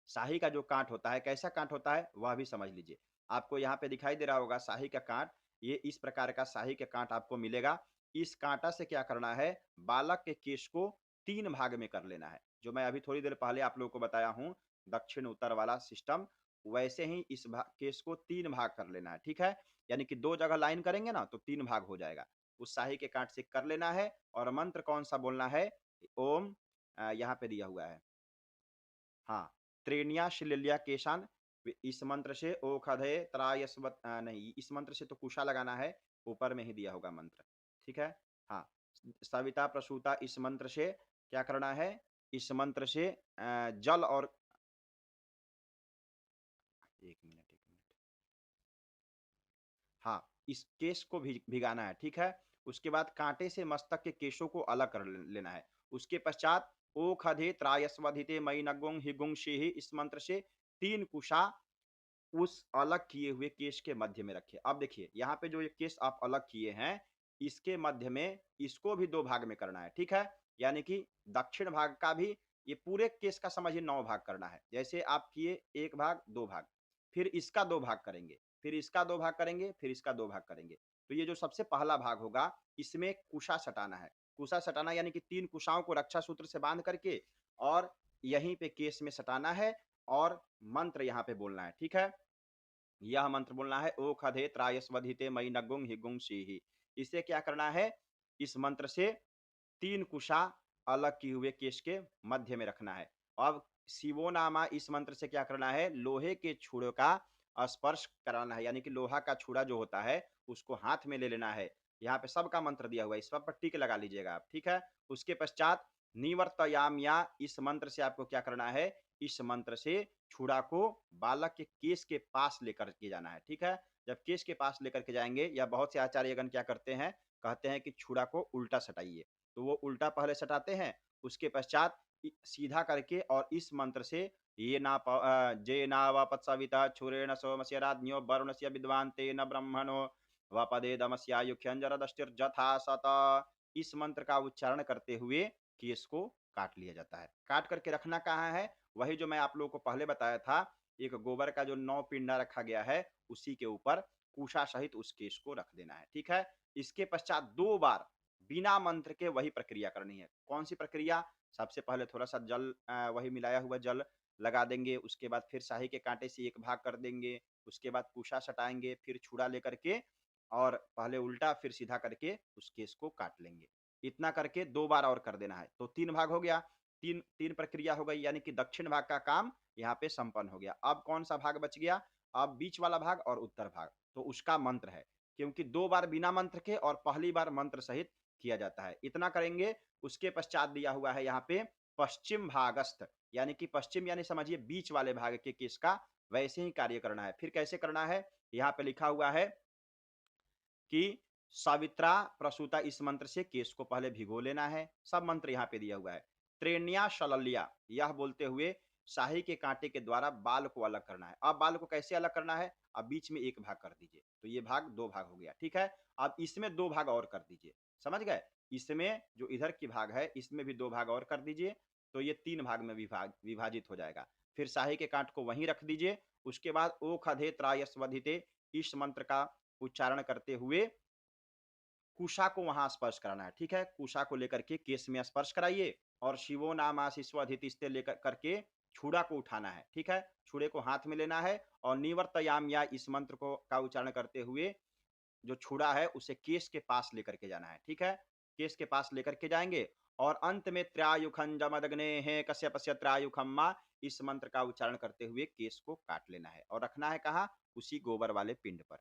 शाही का जो कांट होता है, कैसा कांट होता है वह भी समझ लीजिए। आपको यहाँ पे दिखाई दे रहा होगा शाही का कांट, ये इस प्रकार का शाही का कांट आपको मिलेगा। इस कांटा से क्या करना है, बालक के केश को 3 भाग में कर लेना है। जो मैं अभी थोड़ी देर पहले आप लोगों को बताया हूँ दक्षिण उत्तर वाला सिस्टम, वैसे ही इस केश को 3 भाग कर लेना है। ठीक है, यानी कि 2 जगह लाइन करेंगे ना तो 3 भाग हो जाएगा। उस शाही के कांट से कर लेना है और मंत्र कौन सा बोलना है, ओम यहाँ पे दिया हुआ है, हाँ, त्रेनिया शिलिल्या केशान, इस मंत्र से ओखधे त्रायस्वत नहीं, इस मंत्र से तो कुशा लगाना है, ऊपर में ही दिया होगा मंत्र। ठीक है, हाँ, सविता प्रसूता इस मंत्र से क्या करना है, इस मंत्र से जल और एक मिनट हाँ, इस केश को भिगाना है। ठीक है, उसके बाद कांटे से मस्तक के केशों को अलग कर लेना है। उसके पश्चात ओ खधे त्रायस्वधिते मई नगुंग हिगुंग शेहि इस मंत्र से 3 कुशा उस अलग किए हुए केश के मध्य में रखे। अब देखिए यहाँ पे जो ये केश आप अलग किए हैं, इसके मध्य में इसको भी 2 भाग में करना है। ठीक है, यानी कि दक्षिण भाग का भी ये पूरे केश का समझिए 9 भाग करना है। जैसे आप किए 1 भाग 2 भाग, फिर इसका 2 भाग करेंगे, फिर इसका 2 भाग करेंगे, फिर इसका 2 भाग करेंगे। तो ये जो सबसे पहला भाग होगा इसमें कुशा सटाना है। कुशा सटाना यानी कि 3 कुशाओं को रक्षा सूत्र से बांध करके और यहीं पे केश में सटाना है और मंत्र यहाँ पे बोलना है। ठीक है, यह मंत्र बोलना है, ओ खधे त्रायस्वधिते मई नगुंग हिगुंग सीही। इसे क्या करना है, इस मंत्र से 3 कुशा अलग किए हुए केश के मध्य में रखना है। अब शिवोनामा इस मंत्र से क्या करना है, लोहे के छुड़े का स्पर्श कराना है, यानी कि लोहा का छुड़ा जो होता है उसको हाथ में ले लेना है। यहाँ पे सबका मंत्र दिया हुआ है, इस पर टिक लगा लीजिएगा आप। ठीक है, उसके पश्चात निवर्तयाम या इस मंत्र से आपको क्या करना है, इस मंत्र से छुड़ा को बालक के केश के पास लेकर के जाना है। ठीक है, जब केश के पास लेकर के जाएंगे, या बहुत से आचार्यगण क्या करते हैं, कहते हैं कि छुड़ा को उल्टा सटाइए, तो वो उल्टा पहले सटाते हैं। उसके पश्चात सीधा करके और इस मंत्र से ये ना जे नावपत सविता छुरेण सोमस्य राज्ञो वरुणस्य विद्वान तेन ब्रह्मणो वपदे दमस्यायुख्यंजरदष्टिर्जथा सत, इस मंत्र का उच्चारण करते हुए केस को काट लिया जाता है। काट करके रखना कहाँ है, वही जो मैं आप लोगों को पहले बताया था, एक गोबर का जो 9 पिंडा रखा गया है उसी के ऊपर कुशा सहित उस केश को रख देना है। ठीक है, इसके पश्चात 2 बार बिना मंत्र के वही प्रक्रिया करनी है। कौन सी प्रक्रिया, सबसे पहले थोड़ा सा जल वही मिलाया हुआ जल लगा देंगे, उसके बाद फिर शाही के कांटे से 1 भाग कर देंगे, उसके बाद कुशा सटाएंगे, फिर छुड़ा लेकर के और पहले उल्टा फिर सीधा करके उस केस को काट लेंगे। इतना करके 2 बार और कर देना है, तो 3 भाग हो गया। 3 प्रक्रिया हो गई, यानी कि दक्षिण भाग का काम यहाँ पे संपन्न हो गया। अब कौन सा भाग बच गया, अब बीच वाला भाग और उत्तर भाग, तो उसका मंत्र है, क्योंकि 2 बार बिना मंत्र के और पहली बार मंत्र सहित किया जाता है। इतना करेंगे। उसके पश्चात दिया हुआ है यहाँ पे पश्चिम भागस्थ, यानी कि पश्चिम यानी समझिए बीच वाले भाग के केस का वैसे ही कार्य करना है। फिर कैसे करना है, यहाँ पे लिखा हुआ है कि सावित्रा प्रसूता इस मंत्र से केश को पहले भिगो लेना है। सब मंत्र यहाँ पे दिया हुआ है। त्रेण्या शलल्या यह बोलते हुए शाही के कांटे के द्वारा बाल को अलग करना है। अब बाल को कैसे अलग करना है? अब बीच में एक भाग कर दीजिए, तो ये भाग दो भाग हो गया, ठीक है। अब इसमें दो भाग और कर दीजिए, समझ गए। इसमें जो इधर की भाग है इसमें भी दो भाग और कर दीजिए, तो ये तीन भाग में विभाजित हो जाएगा। फिर शाही के कांट को वहीं रख दीजिए। उसके बाद ओ खधे त्रायस्वधिते इस मंत्र का उच्चारण करते हुए कुशा को वहां स्पर्श कराना है, ठीक है। कुशा को लेकर के केस में स्पर्श कराइए और शिवो नाम आशीस्व अधितिस्ते लेकर करके छुड़ा को उठाना है, ठीक है। छुड़े को हाथ में लेना है और निवर्तयाम या इस मंत्र को का उच्चारण करते हुए जो छुड़ा है उसे केस के पास लेकर के जाना है, ठीक है। केस के पास लेकर के जाएंगे और अंत में त्रायुखं जमदग्ने है कश्यपस्य त्रायुखम्मा इस मंत्र का उच्चारण करते हुए केस को काट लेना है और रखना है कहाँ? उसी गोबर वाले पिंड पर।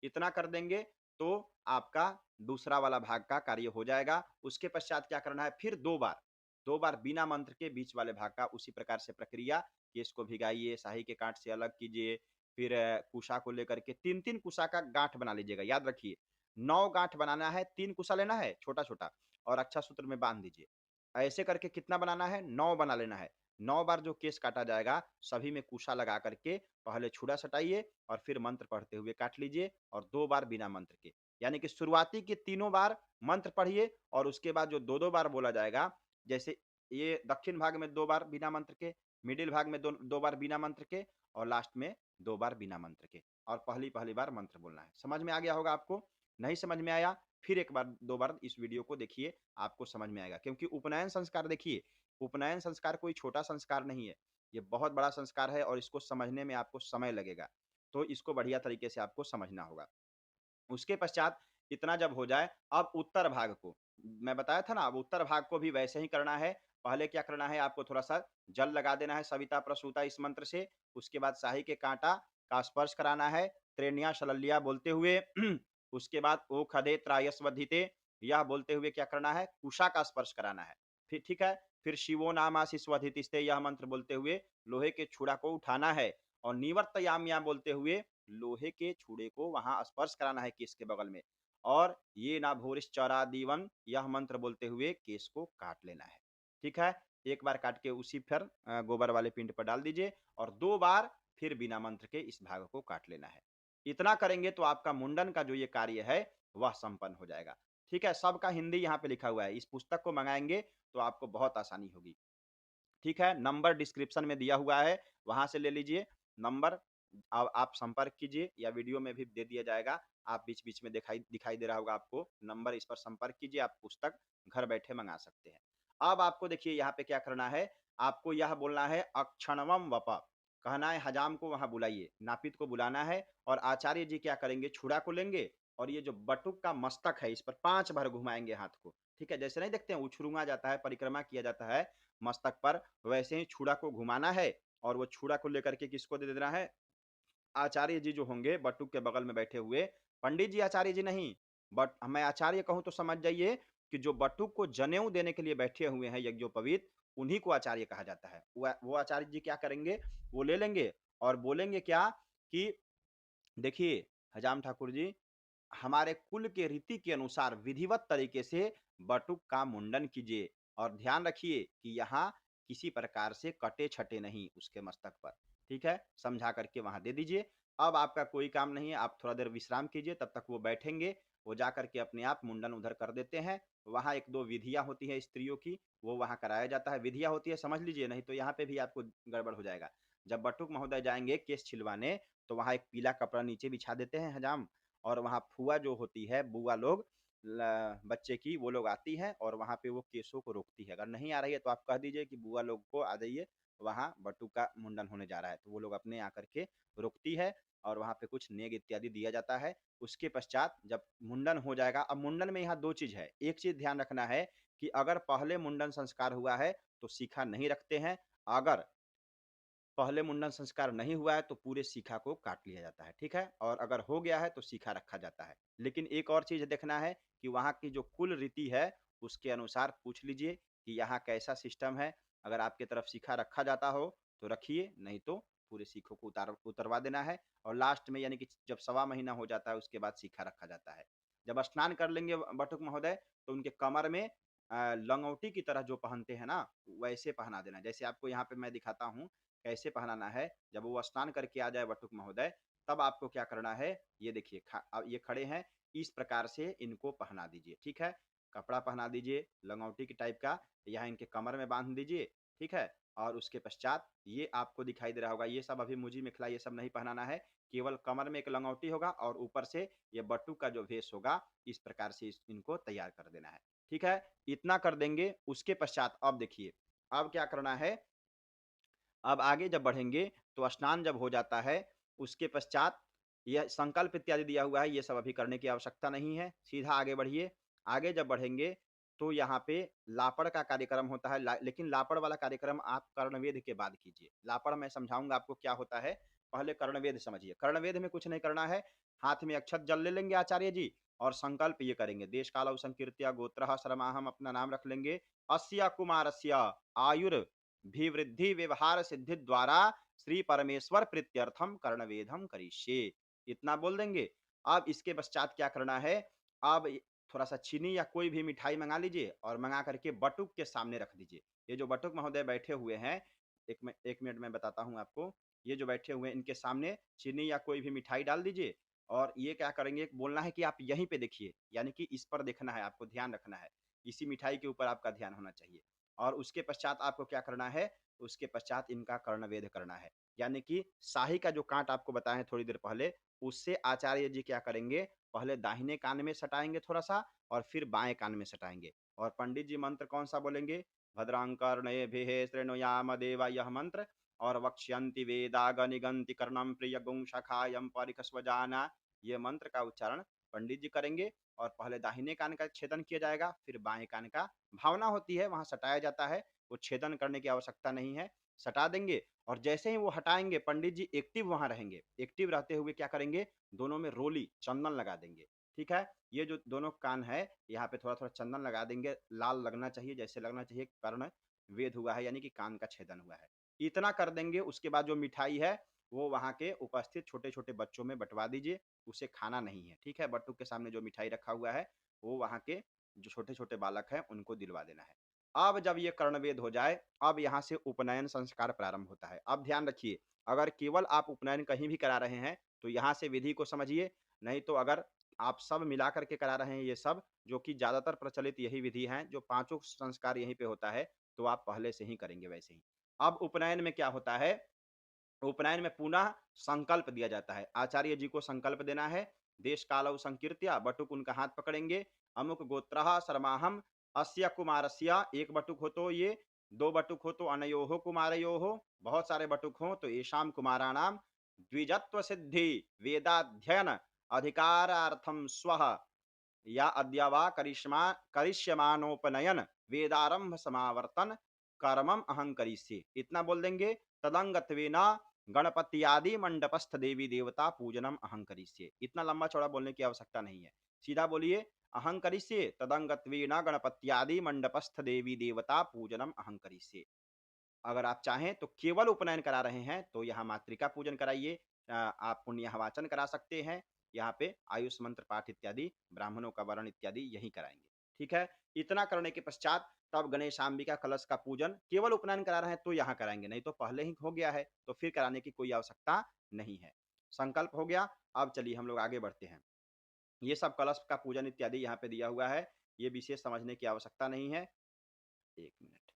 इतना कर देंगे तो आपका दूसरा वाला भाग का कार्य हो जाएगा। उसके पश्चात क्या करना है? फिर दो बार बिना मंत्र के बीच वाले भाग का उसी प्रकार से प्रक्रिया, केस को भिगाइए, शाही के कांट से अलग कीजिए, फिर कुशा को लेकर के तीन तीन कुशा का गांठ बना लीजिएगा। याद रखिए 9 गांठ बनाना है, 3 कुशा लेना है छोटा छोटा और अच्छा सूत्र में बांध दीजिए। ऐसे करके कितना बनाना है? 9 बना लेना है। 9 बार जो केस काटा जाएगा सभी में कुशा लगा करके पहले छुड़ा सटाइए और फिर मंत्र पढ़ते हुए काट लीजिए और 2 बार बिना मंत्र के, यानी कि शुरुआती के तीनों बार मंत्र पढ़िए और उसके बाद जो दो दो बार बोला जाएगा, जैसे ये दक्षिण भाग में 2 बार बिना मंत्र के, मिडिल भाग में दो बार बिना मंत्र के और लास्ट में 2 बार बिना मंत्र के, और पहली बार मंत्र बोलना है। समझ में आ गया होगा आपको? नहीं समझ में आया फिर एक बार दो बार इस वीडियो को देखिए, आपको समझ में आएगा। क्योंकि उपनयन संस्कार देखिए, उपनयन संस्कार कोई छोटा संस्कार नहीं है, ये बहुत बड़ा संस्कार है और इसको समझने में आपको समय लगेगा, तो इसको बढ़िया तरीके से आपको समझना होगा। उसके पश्चात इतना जब हो जाए, अब उत्तर भाग को मैं बताया था ना, अब उत्तर भाग को भी वैसे ही करना है। पहले क्या करना है? आपको थोड़ा सा जल लगा देना है सविता प्रसूता इस मंत्र से। उसके बाद शाही के कांटा का स्पर्श कराना है त्रेनिया शललिया बोलते हुए। उसके बाद ओ खदे त्रायस्वधिते यह बोलते हुए क्या करना है? कुशा का स्पर्श कराना है। फिर ठीक है, फिर शिवो नाम आशीस्वधितिस्ते यह मंत्र बोलते हुए लोहे के छुड़ा को उठाना है और निवर्तयाम्या बोलते हुए लोहे के छुड़े को वहां स्पर्श कराना है केस के बगल में, और ये ना भूरिश चौरा दीवन यह मंत्र बोलते हुए केस को काट लेना है, ठीक है। एक बार काट के उसी फिर गोबर वाले पिंड पर डाल दीजिए और 2 बार फिर बिना मंत्र के इस भाग को काट लेना है। इतना करेंगे तो आपका मुंडन का जो ये कार्य है वह संपन्न हो जाएगा, ठीक है। सबका हिंदी यहाँ पे लिखा हुआ है, इस पुस्तक को मंगाएंगे तो आपको बहुत आसानी होगी, ठीक है। नंबर डिस्क्रिप्शन में दिया हुआ है, वहां से ले लीजिए नंबर। अब आप संपर्क कीजिए या वीडियो में भी दे दिया जाएगा, आप बीच बीच में दिखाई दे रहा होगा आपको नंबर, इस पर संपर्क कीजिए, आप पुस्तक घर बैठे मंगा सकते हैं। अब आपको देखिए यहाँ पे क्या करना है, आपको यह बोलना है अक्षणवम वप, कहना है हजाम को वहां बुलाइए, नापित को बुलाना है और आचार्य जी क्या करेंगे? छुड़ा को लेंगे और ये जो बटुक का मस्तक है इस पर 5 बार घुमाएंगे हाथ को, ठीक है। जैसे नहीं देखते हैं उछरूंगा जाता है, परिक्रमा किया जाता है मस्तक पर, वैसे ही छुड़ा को घुमाना है और वो छुड़ा को लेकर के किसको दे देना है? आचार्य जी जो होंगे बटुक के बगल में बैठे हुए, पंडित जी आचार्य जी नहीं, बट मैं आचार्य कहूं तो समझ जाइए कि जो बटुक को जनेऊ देने के लिए बैठे हुए हैं यज्ञोपवीत, उन्हीं को आचार्य कहा जाता है। वो आचार्य जी क्या करेंगे? वो ले लेंगे और बोलेंगे क्या कि देखिए हजाम ठाकुर जी, हमारे कुल के रीति के अनुसार विधिवत तरीके से बटुक का मुंडन कीजिए और ध्यान रखिए कि यहाँ किसी प्रकार से कटे छटे नहीं उसके मस्तक पर, ठीक है। समझा करके वहां दे दीजिए। अब आपका कोई काम नहीं है, आप थोड़ा देर विश्राम कीजिए, तब तक वो बैठेंगे, वो जा करके अपने आप मुंडन उधर कर देते हैं। वहां एक दो विधियां होती है स्त्रियों की, वो वहां कराया जाता है, विधियां होती है समझ लीजिए, नहीं तो यहाँ पे भी आपको गड़बड़ हो जाएगा। जब बटुक महोदय जाएंगे केस छिलवाने तो वहां एक पीला कपड़ा नीचे बिछा देते हैं हजाम, और वहाँ फुआ जो होती है, बुआ लोग बच्चे की, वो लोग आती है और वहाँ पे वो केसों को रोकती है। अगर नहीं आ रही है तो आप कह दीजिए कि बुआ लोग को आ जाइए, वहाँ बटू का मुंडन होने जा रहा है, तो वो लोग अपने आकर के रोकती है और वहाँ पे कुछ नेग इत्यादि दिया जाता है। उसके पश्चात जब मुंडन हो जाएगा, अब मुंडन में यहाँ दो चीज है, एक चीज ध्यान रखना है कि अगर पहले मुंडन संस्कार हुआ है तो सीखा नहीं रखते हैं, अगर पहले मुंडन संस्कार नहीं हुआ है तो पूरे सीखा को काट लिया जाता है, ठीक है। और अगर हो गया है तो सीखा रखा जाता है। लेकिन एक और चीज देखना है कि वहाँ की जो कुल रीति है उसके अनुसार पूछ लीजिए कि यहाँ कैसा सिस्टम है। अगर आपके तरफ सीखा रखा जाता हो तो रखिए, नहीं तो पूरे सीखों को उतरवा देना है। और लास्ट में यानी कि जब 1.25 महीना हो जाता है उसके बाद सीखा रखा जाता है। जब स्नान कर लेंगे बटुक महोदय तो उनके कमर में लंगोटी की तरह जो पहनते हैं ना, वैसे पहना देना। जैसे आपको यहाँ पे मैं दिखाता हूँ, कैसे पहनाना है, जब वो स्नान करके आ जाए बटुक महोदय, तब आपको क्या करना है, ये देखिए ये खड़े हैं, इस प्रकार से इनको पहना दीजिए। ठीक है, कपड़ा पहना दीजिए लंगोटी की टाइप का, यहाँ इनके कमर में बांध दीजिए। ठीक है, और उसके पश्चात ये आपको दिखाई दे रहा होगा, ये सब अभी मुजी मिखला ये सब नहीं पहनाना है, केवल कमर में एक लंगोटी होगा और ऊपर से ये बटुक का जो भेष होगा, इस प्रकार से इनको तैयार कर देना है। ठीक है, इतना कर देंगे। उसके पश्चात अब देखिए, अब क्या करना है, अब आगे जब बढ़ेंगे तो स्नान जब हो जाता है, उसके पश्चात यह संकल्प इत्यादि दिया हुआ है, ये सब अभी करने की आवश्यकता नहीं है, सीधा आगे बढ़िए। आगे जब बढ़ेंगे तो यहाँ पे लापड़ का कार्यक्रम होता है, लेकिन लापड़ वाला कार्यक्रम आप कर्णवेद के बाद कीजिए। लापड़ मैं समझाऊंगा आपको क्या होता है, पहले कर्णवेद समझिए। कर्णवेद में कुछ नहीं करना है, हाथ में अक्षत जल ले लेंगे आचार्य जी, और संकल्प ये करेंगे, देश काल संकीर्त्या गोत्र शर्मा, हम अपना नाम रख लेंगे, अस्या कुमारस्य आयुर भिवृद्धि व्यवहार सिद्धि द्वारा श्री परमेश्वर प्रीत्यर्थम कर्णवेधम करिष्ये, इतना बोल देंगे। अब इसके पश्चात क्या करना है, अब थोड़ा सा चीनी या कोई भी मिठाई मंगा लीजिए और मंगा करके बटुक के सामने रख दीजिए। ये जो बटुक महोदय बैठे हुए हैं, एक मिनट में बताता हूँ आपको, ये जो बैठे हुए हैं इनके सामने चीनी या कोई भी मिठाई डाल दीजिए, और ये क्या करेंगे, बोलना है कि आप यहीं पे देखिए, यानी कि इस पर देखना है, आपको ध्यान रखना है, इसी मिठाई के ऊपर आपका ध्यान होना चाहिए। और उसके पश्चात आपको क्या करना है, उसके पश्चात इनका कर्णवेध करना है, यानी कि शाही का जो कांट आपको बताएं थोड़ी देर पहले, उससे आचार्य जी क्या करेंगे, पहले दाहिने कान में सटाएंगे थोड़ा सा, और फिर बाएं कान में सटाएंगे, और पंडित जी मंत्र कौन सा बोलेंगे, भद्रांकर्णेभिः शृणुयाम देवा, यह मंत्र, और वक्ष्यन्ति वेदागनिगन्ति कर्णम प्रिय गुं शाखायं परिकस्वजाना, ये मंत्र का उच्चारण पंडित जी करेंगे। और पहले दाहिने कान का छेदन किया जाएगा, फिर बाएं कान का, भावना होती है वहां सटाया जाता है, वो छेदन करने की आवश्यकता नहीं है, सटा देंगे। और जैसे ही वो हटाएंगे, पंडित जी एक्टिव वहां रहेंगे, एक्टिव रहते हुए क्या करेंगे, दोनों में रोली चंदन लगा देंगे। ठीक है, ये जो दोनों कान है, यहाँ पे थोड़ा थोड़ा चंदन लगा देंगे, लाल लगना चाहिए, जैसे लगना चाहिए कर्ण वेद हुआ है, यानी कि कान का छेदन हुआ है, इतना कर देंगे। उसके बाद जो मिठाई है वो वहाँ के उपस्थित छोटे छोटे बच्चों में बंटवा दीजिए, उसे खाना नहीं है। ठीक है, बट्टू के सामने जो मिठाई रखा हुआ है वो वहाँ के जो छोटे छोटे बालक हैं उनको दिलवा देना है। अब जब ये कर्णवेद हो जाए, अब यहाँ से उपनयन संस्कार प्रारंभ होता है। अब ध्यान रखिए, अगर केवल आप उपनयन कहीं भी करा रहे हैं तो यहाँ से विधि को समझिए, नहीं तो अगर आप सब मिला करके करा रहे हैं, ये सब जो कि ज्यादातर प्रचलित यही विधि है, जो पांचों संस्कार यहीं पे होता है, तो आप पहले से ही करेंगे वैसे ही। अब उपनयन में क्या होता है, उपनयन में पुनः संकल्प दिया जाता है, आचार्य जी को संकल्प देना है, देश कालौ संकीर्त्या, बटुक उनका हाथ पकड़ेंगे, अमुक गोत्रः शर्माहम अस्य कुमारस्य, एक बटुक हो तो ये, दो बटुक हो तो अनयोः कुमारयोः, बहुत सारे बटुक हो तो येषाम कुमाराणाम द्विजत्व सिद्धि वेदाध्ययन अधिकारार्थम स्वः या अद्यवा करिष्यमानोपनयन वेदारंभ समावर्तन कर्मम अहं करिष्ये, इतना बोल देंगे। तदंगत्वेना गणपत्यादि मंडपस्थ देवी देवता पूजनम अहं करिष्ये, इतना लंबा चौड़ा बोलने की आवश्यकता नहीं है, सीधा बोलिए अहं करिष्ये तदंगत्वेना गणपत्यादि मंडपस्थ देवी देवता पूजनम अहं करिष्ये। अगर आप चाहें तो केवल उपनयन करा रहे हैं तो यहाँ मातृका पूजन कराइए, आप पुण्यवाचन करा सकते हैं, यहाँ पे आयुष मंत्र पाठ इत्यादि, ब्राह्मणों का वर्ण इत्यादि यही कराएंगे। ठीक है, इतना करने के पश्चात तब गणेशाम्बिका कलश का पूजन, केवल उपनयन करा रहे हैं तो यहाँ कराएंगे, नहीं तो पहले ही हो गया है तो फिर कराने की कोई आवश्यकता नहीं है। संकल्प हो गया। अब चलिए हम लोग आगे बढ़ते हैं। ये सब कलश का पूजन इत्यादि यहाँ पे दिया हुआ है, ये विशेष समझने की आवश्यकता नहीं है। एक मिनट,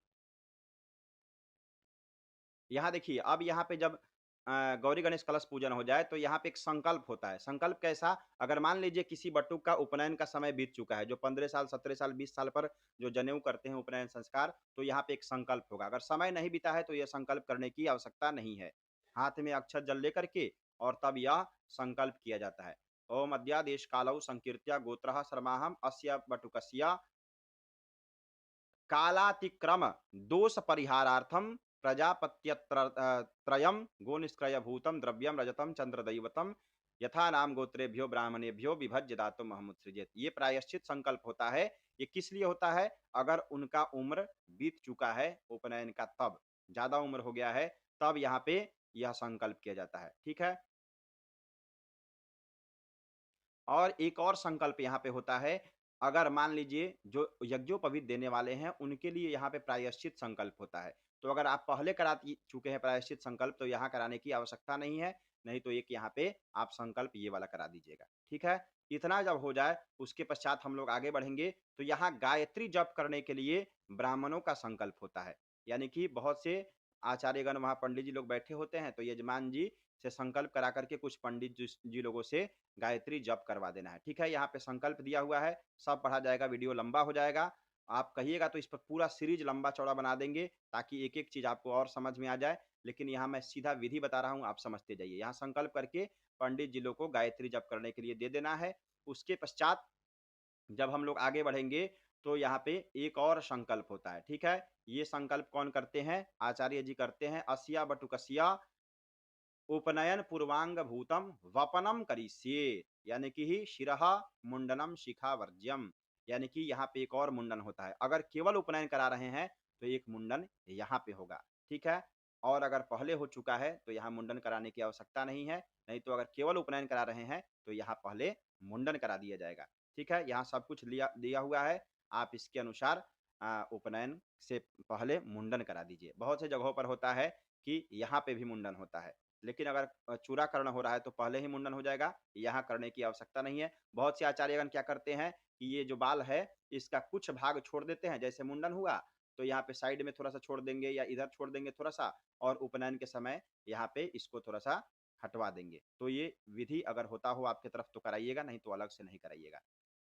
यहाँ देखिए, अब यहाँ पे जब गौरी गणेश कलश पूजन हो जाए तो यहाँ पे एक संकल्प होता है। संकल्प कैसा, अगर मान लीजिए किसी बटुक का उपनयन का समय बीत चुका है, जो 15 साल 17 साल 20 साल पर जो जनेऊ करते हैं उपनयन संस्कार, तो यहाँ पे एक संकल्प होगा। अगर समय नहीं बीता है तो यह संकल्प करने की आवश्यकता नहीं है, हाथ में अक्षत जल लेकर के और तब यह संकल्प किया जाता है। ओम अद्यादेश कालौ संकीर्त्या गोत्रः शर्माहम अस्य बटुकस्य कालातिक्रम दोष परिहारार्थम प्रजापत्यत्रयम गो निष्क्रय भूतम द्रव्यम रजतम चंद्रदैवतम यथा नाम गोत्रेभ्यो ब्राह्मणेभ्यो विभज्य दातुम अहमुत्सृजेत, ये प्रायश्चित संकल्प होता है। ये किस लिए होता है, अगर उनका उम्र बीत चुका है उपनयन का, तब ज्यादा उम्र हो गया है, तब यहाँ पे यह संकल्प किया जाता है। ठीक है, और एक और संकल्प यहाँ पे होता है, अगर मान लीजिए जो यज्ञोपवीत देने वाले हैं उनके लिए यहाँ पे प्रायश्चित संकल्प होता है। तो अगर आप पहले करा चुके हैं प्रायश्चित संकल्प तो यहाँ कराने की आवश्यकता नहीं है, नहीं तो एक यहाँ पे आप संकल्प ये वाला करा दीजिएगा। ठीक है, इतना जब हो जाए उसके पश्चात हम लोग आगे बढ़ेंगे। तो यहाँ गायत्री जप करने के लिए ब्राह्मणों का संकल्प होता है, यानी कि बहुत से आचार्यगण वहाँ पंडित जी लोग बैठे होते हैं, तो यजमान जी से संकल्प करा करके कुछ पंडित जी लोगों से गायत्री जप करवा देना है। ठीक है, यहाँ पे संकल्प दिया हुआ है, सब पढ़ा जाएगा, वीडियो लंबा हो जाएगा। आप कहिएगा तो इस पर पूरा सीरीज लंबा चौड़ा बना देंगे ताकि एक एक चीज आपको और समझ में आ जाए, लेकिन यहाँ मैं सीधा विधि बता रहा हूँ, आप समझते जाइए। यहाँ संकल्प करके पंडित जी लोग को गायत्री जप करने के लिए दे देना है। उसके पश्चात जब हम लोग आगे बढ़ेंगे तो यहाँ पे एक और संकल्प होता है। ठीक है, ये संकल्प कौन करते हैं? आचार्य जी करते हैं। अस्या बटुकस्या उपनयन पूर्वांग भूतम वपनम करिष्ये, यानी कि शिरः मुंडनम शिखा वर्ज्यम, यानी कि यहाँ पे एक और मुंडन होता है। अगर केवल उपनयन करा रहे हैं तो एक मुंडन यहाँ पे होगा। ठीक है, और अगर पहले हो चुका है तो यहाँ मुंडन कराने की आवश्यकता नहीं है, नहीं तो अगर केवल उपनयन करा रहे हैं तो यहाँ पहले मुंडन करा दिया जाएगा। ठीक है, यहाँ सब कुछ दिया हुआ है, आप इसके अनुसार उपनयन से पहले मुंडन करा दीजिए। बहुत से जगहों पर होता है कि यहाँ पे भी मुंडन होता है, लेकिन अगर चूड़ाकरण हो रहा है तो पहले ही मुंडन हो जाएगा, यहाँ करने की आवश्यकता नहीं है। बहुत से आचार्यगण क्या करते हैं कि ये जो बाल है इसका कुछ भाग छोड़ देते हैं, जैसे मुंडन हुआ तो यहाँ पे साइड में थोड़ा सा छोड़ देंगे या इधर छोड़ देंगे थोड़ा सा, और उपनयन के समय यहाँ पे इसको थोड़ा सा हटवा देंगे। तो ये विधि अगर होता हो आपके तरफ तो कराइएगा, नहीं तो अलग से नहीं कराइएगा।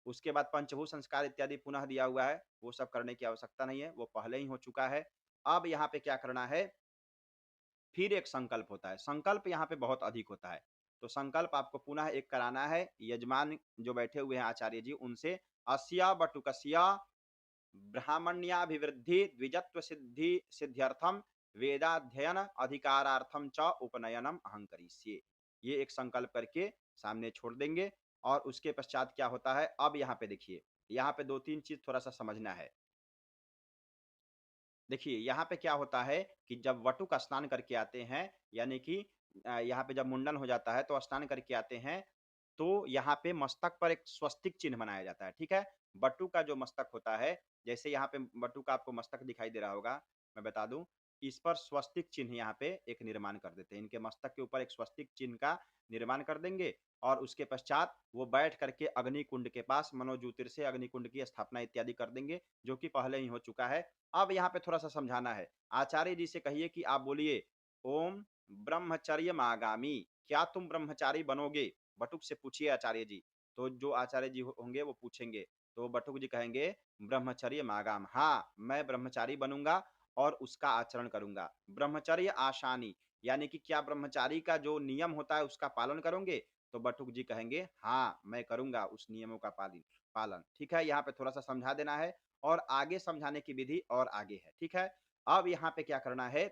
उसके बाद पंचभूत संस्कार इत्यादि पुनः दिया हुआ है, वो सब करने की आवश्यकता नहीं है, वो पहले ही हो चुका है। अब यहाँ पे क्या करना है, फिर एक संकल्प होता है। संकल्प यहाँ पे बहुत अधिक होता है, तो संकल्प आपको पुनः एक कराना है। यजमान जो बैठे हुए हैं आचार्य जी, उनसे अस्या बटुकस्या ब्राह्मण्याभिवृद्धि द्विजत्व सिद्धि सिद्ध्यर्थम वेदाध्ययन अधिकारार्थम च उपनयनम अहं करिष्ये, ये एक संकल्प करके सामने छोड़ देंगे। और उसके पश्चात क्या होता है, अब यहाँ पे देखिए, यहाँ पे दो तीन चीज थोड़ा सा समझना है। देखिए यहाँ पे क्या होता है कि जब वटुक स्नान करके आते हैं, यानी कि यहाँ पे जब मुंडन हो जाता है तो स्नान करके आते हैं, तो यहाँ पे मस्तक पर एक स्वस्तिक चिन्ह बनाया जाता है। ठीक है, बटु का जो मस्तक होता है, जैसे यहाँ पे बटु का आपको मस्तक दिखाई दे रहा होगा, मैं बता दूं, इस पर स्वस्तिक चिन्ह यहाँ पे एक निर्माण कर देते हैं। इनके मस्तक के ऊपर एक स्वस्तिक चिन्ह का निर्माण कर देंगे, और उसके पश्चात वो बैठ करके अग्नि कुंड के पास मनोज्योतिर से अग्नि कुंड की स्थापना इत्यादि कर देंगे, जो कि पहले ही हो चुका है। अब यहाँ पे थोड़ा सा समझाना है। आचार्य जी से कहिए कि आप बोलिए ओम ब्रह्मचर्य मागामी, क्या तुम ब्रह्मचारी बनोगे? बटुक से पूछिए आचार्य जी। तो जो आचार्य जी होंगे वो पूछेंगे, तो बटुक जी कहेंगे ब्रह्मचर्य मागाम, हाँ मैं ब्रह्मचारी बनूंगा और उसका आचरण करूंगा। ब्रह्मचर्य आशानी, यानी कि क्या ब्रह्मचारी का जो नियम होता है उसका पालन करोगे? तो बटुक जी कहेंगे हाँ मैं करूंगा उस नियमों का पालन। ठीक है, यहाँ पे थोड़ा सा समझा देना है, और आगे समझाने की विधि और आगे है। ठीक है, अब यहाँ पे क्या करना है,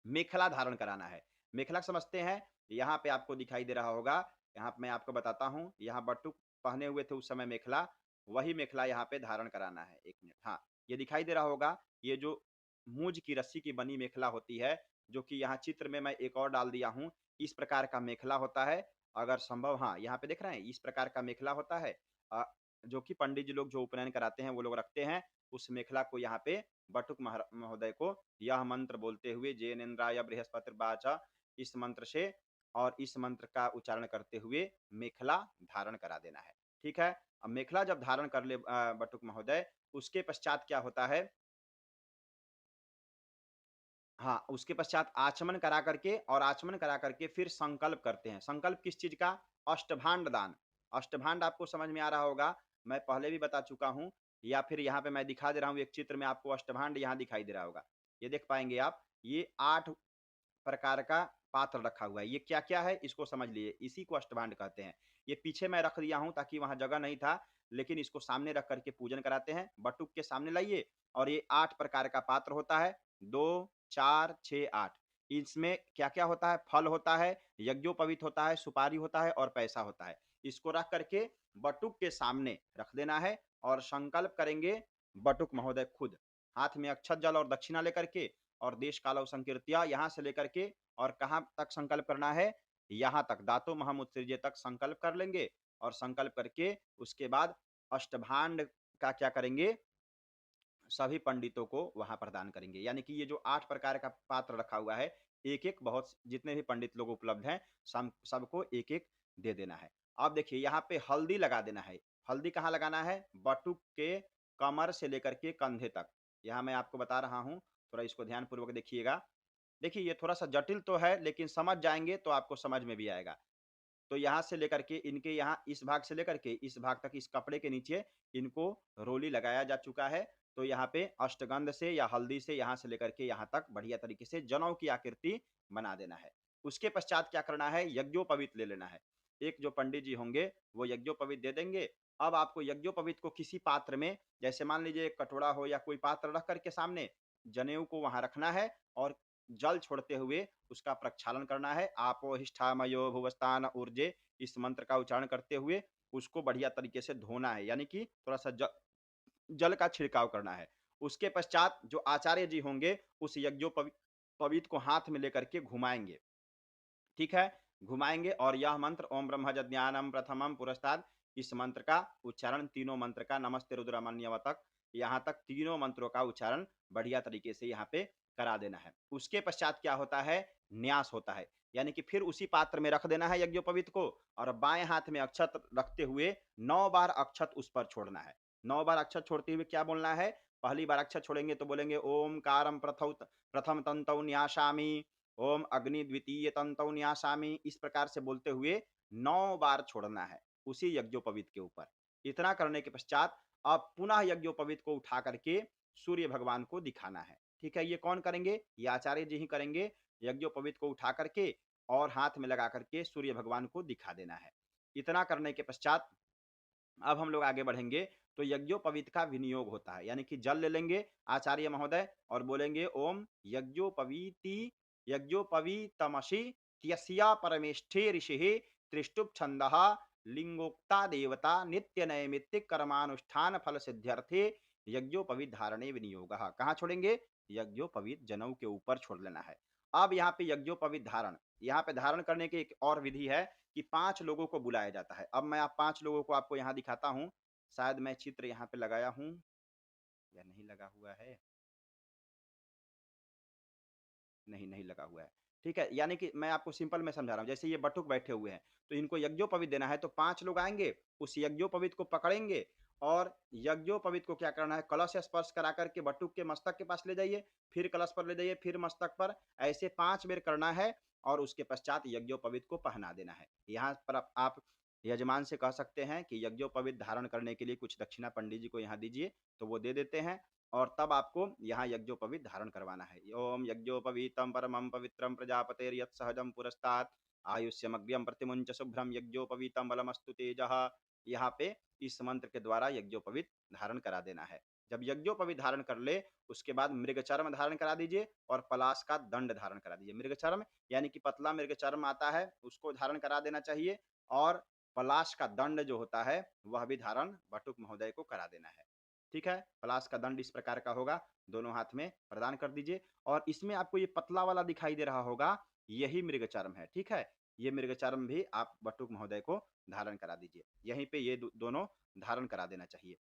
मेखला धारण कराना है। मेखला समझते हैं, यहाँ पे आपको दिखाई दे रहा होगा, यहाँ पे मैं आपको बताता हूँ, यहाँ बटुक पहने हुए थे उस समय मेखला, वही मेखला यहाँ पे धारण कराना है। एक मिनट, हाँ ये दिखाई दे रहा होगा, ये जो मूंज की रस्सी की बनी मेखला होती है, जो कि यहाँ चित्र में मैं एक और डाल दिया हूँ, इस प्रकार का मेखला होता है। अगर संभव, हाँ यहाँ पे देख रहे हैं, इस प्रकार का मेखला होता है, जो कि पंडित जी लोग जो उपनयन कराते हैं वो लोग रखते हैं। उस मेखला को यहाँ पे बटुक महोदय को यह मंत्र बोलते हुए जैनेन्द्राय बृहस्पतिर्वाचा, इस मंत्र से और इस मंत्र का उच्चारण करते हुए मेखला धारण करा देना है। ठीक है, अब मेखला जब धारण कर ले बटुक महोदय, उसके पश्चात क्या होता है, हाँ उसके पश्चात आचमन करा करके, और आचमन करा करके फिर संकल्प करते हैं। संकल्प किस चीज का? अष्टभांड दान। अष्टभांड आपको समझ में आ रहा होगा, मैं पहले भी बता चुका हूँ, या फिर यहाँ पे मैं दिखा दे रहा हूँ एक चित्र में आपको, अष्टभांड यहाँ दिखाई दे रहा होगा, ये देख पाएंगे आप। ये 8 प्रकार का पात्र रखा हुआ है। ये क्या क्या है इसको समझ लिए, इसी को अष्टभांड कहते हैं। ये पीछे मैं रख दिया हूँ ताकि वहां जगह नहीं था, लेकिन इसको सामने रख करके पूजन कराते हैं। बटुक के सामने लाइए, और ये 8 प्रकार का पात्र होता है, 2 4 6 8। इसमें क्या क्या होता है? फल होता है, यज्ञोपवीत होता है, सुपारी होता है और पैसा होता है। इसको रख करके बटुक के सामने रख देना है, और संकल्प करेंगे बटुक महोदय खुद, हाथ में अक्षत जल और दक्षिणा लेकर के, और देश काल संकीर्तिया यहाँ से लेकर के, और कहाँ तक संकल्प करना है, यहाँ तक दातो महम उत्सृज्य तक संकल्प कर लेंगे। और संकल्प करके उसके बाद अष्टभांड का क्या करेंगे, सभी पंडितों को वहां प्रदान करेंगे। यानी कि ये जो 8 प्रकार का पात्र रखा हुआ है, एक-एक बहुत जितने भी पंडित लोग उपलब्ध हैं, सबको एक-एक दे देना है। अब देखिए यहाँ पे हल्दी लगा देना है। हल्दी कहाँ लगाना है? बटुक के कमर से लेकर के कंधे तक। यहाँ मैं आपको बता रहा हूँ, थोड़ा इसको ध्यानपूर्वक देखिएगा। देखिए ये थोड़ा-सा जटिल तो है, लेकिन समझ जाएँगे तो आपको समझ में भी आएगा। तो यहाँ से लेकर के इनके यहाँ इस भाग से लेकर के इस भाग तक इस कपड़े के नीचे इनको रोली लगाया जा चुका है। तो यहाँ पे अष्टगंध से या हल्दी से यहाँ से लेकर के यहाँ तक बढ़िया तरीके से जनेऊ की आकृति बना देना है। उसके पश्चात क्या करना है? यज्ञोपवीत ले लेना है। एक जो पंडित जी होंगे वो यज्ञोपवीत दे देंगे। अब आपको यज्ञोपवीत को किसी पात्र में, जैसे मान लीजिए एक कटोरा हो या कोई पात्र रख करके सामने जनेऊ को वहां रखना है और जल छोड़ते हुए उसका प्रक्षालन करना है। आपो हिष्ठामयो भुवस्तान ऊर्जे, इस मंत्र का उच्चारण करते हुए उसको बढ़िया तरीके से धोना है, यानी कि थोड़ा सा जल का छिड़काव करना है। उसके पश्चात जो आचार्य जी होंगे उस यज्ञोपवीत को हाथ में लेकर के घुमाएंगे। ठीक है, घुमाएंगे और यह मंत्र ओम ब्रह्मज्ञानम प्रथमम पुरस्ताद, इस मंत्र का उच्चारण, तीनों मंत्र का नमस्ते रुद्रमन्यव तक, यहाँ तक तीनों मंत्रों का उच्चारण बढ़िया तरीके से यहाँ पे करा देना है। उसके पश्चात क्या होता है? न्यास होता है, यानी कि फिर उसी पात्र में रख देना है यज्ञोपवीत को और बाएं हाथ में अक्षत रखते हुए 9 बार अक्षत उस पर छोड़ना है। 9 बार अक्षत छोड़ते हुए क्या बोलना है? पहली बार अक्षत छोड़ेंगे तो बोलेंगे ओम कारम प्रथम तंतौ न्यासामि, ओम अग्नि द्वितीय तंतौ न्यासामि, इस प्रकार से बोलते हुए 9 बार छोड़ना है उसी यज्ञोपवीत के ऊपर। इतना करने के पश्चात अब पुनः यज्ञोपवीत को उठा करके सूर्य भगवान को दिखाना है। ठीक है, ये कौन करेंगे? ये आचार्य जी ही करेंगे। यज्ञोपवीत को उठा करके और हाथ में लगा करके सूर्य भगवान को दिखा देना है। इतना करने के पश्चात अब हम लोग आगे बढ़ेंगे तो यज्ञोपवीत का विनियोग होता है, यानी कि जल ले लेंगे आचार्य महोदय और बोलेंगे ओम यज्ञोपवीतमसि त्यस्या परमेष्ठे ऋषि त्रिष्टुप छंद लिंगोक्ता देवता नित्य नैमित्तिक कर्मानुष्ठान फल सिद्ध्यर्थे यज्ञोपवीत धारणे विनियोग। कहाँ छोड़ेंगे? यज्ञोपवीत जनेऊ के ऊपर छोड़ लेना है। अब यहाँ पे यज्ञोपवीत धारण, यहाँ पे धारण करने की एक और विधि है कि 5 लोगों को बुलाया जाता है। अब मैं 5 लोगों को आपको यहाँ दिखाता हूँ। शायद मैं चित्र यहाँ पे लगाया हूँ या नहीं लगा हुआ है, नहीं लगा हुआ है। ठीक है, यानी कि मैं आपको सिंपल में समझा रहा हूँ। जैसे ये बटुक बैठे हुए हैं तो इनको यज्ञोपवीत देना है, तो 5 लोग आएंगे, उस यज्ञोपवीत को पकड़ेंगे और यज्ञोपवीत को क्या करना है? कलश स्पर्श करा करके बटुक के मस्तक के पास ले जाइए, फिर कलश पर ले जाइए, फिर मस्तक पर, ऐसे 5 बार करना है और उसके पश्चात यज्ञोपवीत को पहना देना है। यहाँ पर आप यजमान से कह सकते हैं कि यज्ञोपवीत धारण करने के लिए कुछ दक्षिणा पंडित जी को यहाँ दीजिए, तो वो दे देते हैं और तब आपको यहाँ यज्ञोपवीत धारण करवाना है। ओम यज्ञोपवीतम परमं पवित्रम प्रजापतेर्यत् सहजम पुरस्तात् आयुष्यमग्र्यं प्रतिमुंच शुभ्रम यज्ञोपवीतम बलमस्तु तेजः। यहाँ पे इस मंत्र के द्वारा यज्ञोपवीत धारण करा देना है। जब यज्ञोपवीत धारण कर ले उसके बाद मृगचर्म धारण करा दीजिए और पलाश का दंड धारण करा दीजिए। मृगचर्म यानी कि पतला मृगचर्म आता है उसको धारण करा देना चाहिए और पलाश का दंड जो होता है वह भी धारण बटुक महोदय को करा देना है। ठीक है, पलाश का दंड इस प्रकार का होगा, दोनों हाथ में प्रदान कर दीजिए और इसमें आपको ये पतला वाला दिखाई दे रहा होगा, यही मृगचर्म है। ठीक है, ये मृगचर्म भी आप बटुक महोदय को धारण करा दीजिए। यहीं पे ये दोनों धारण करा देना चाहिए।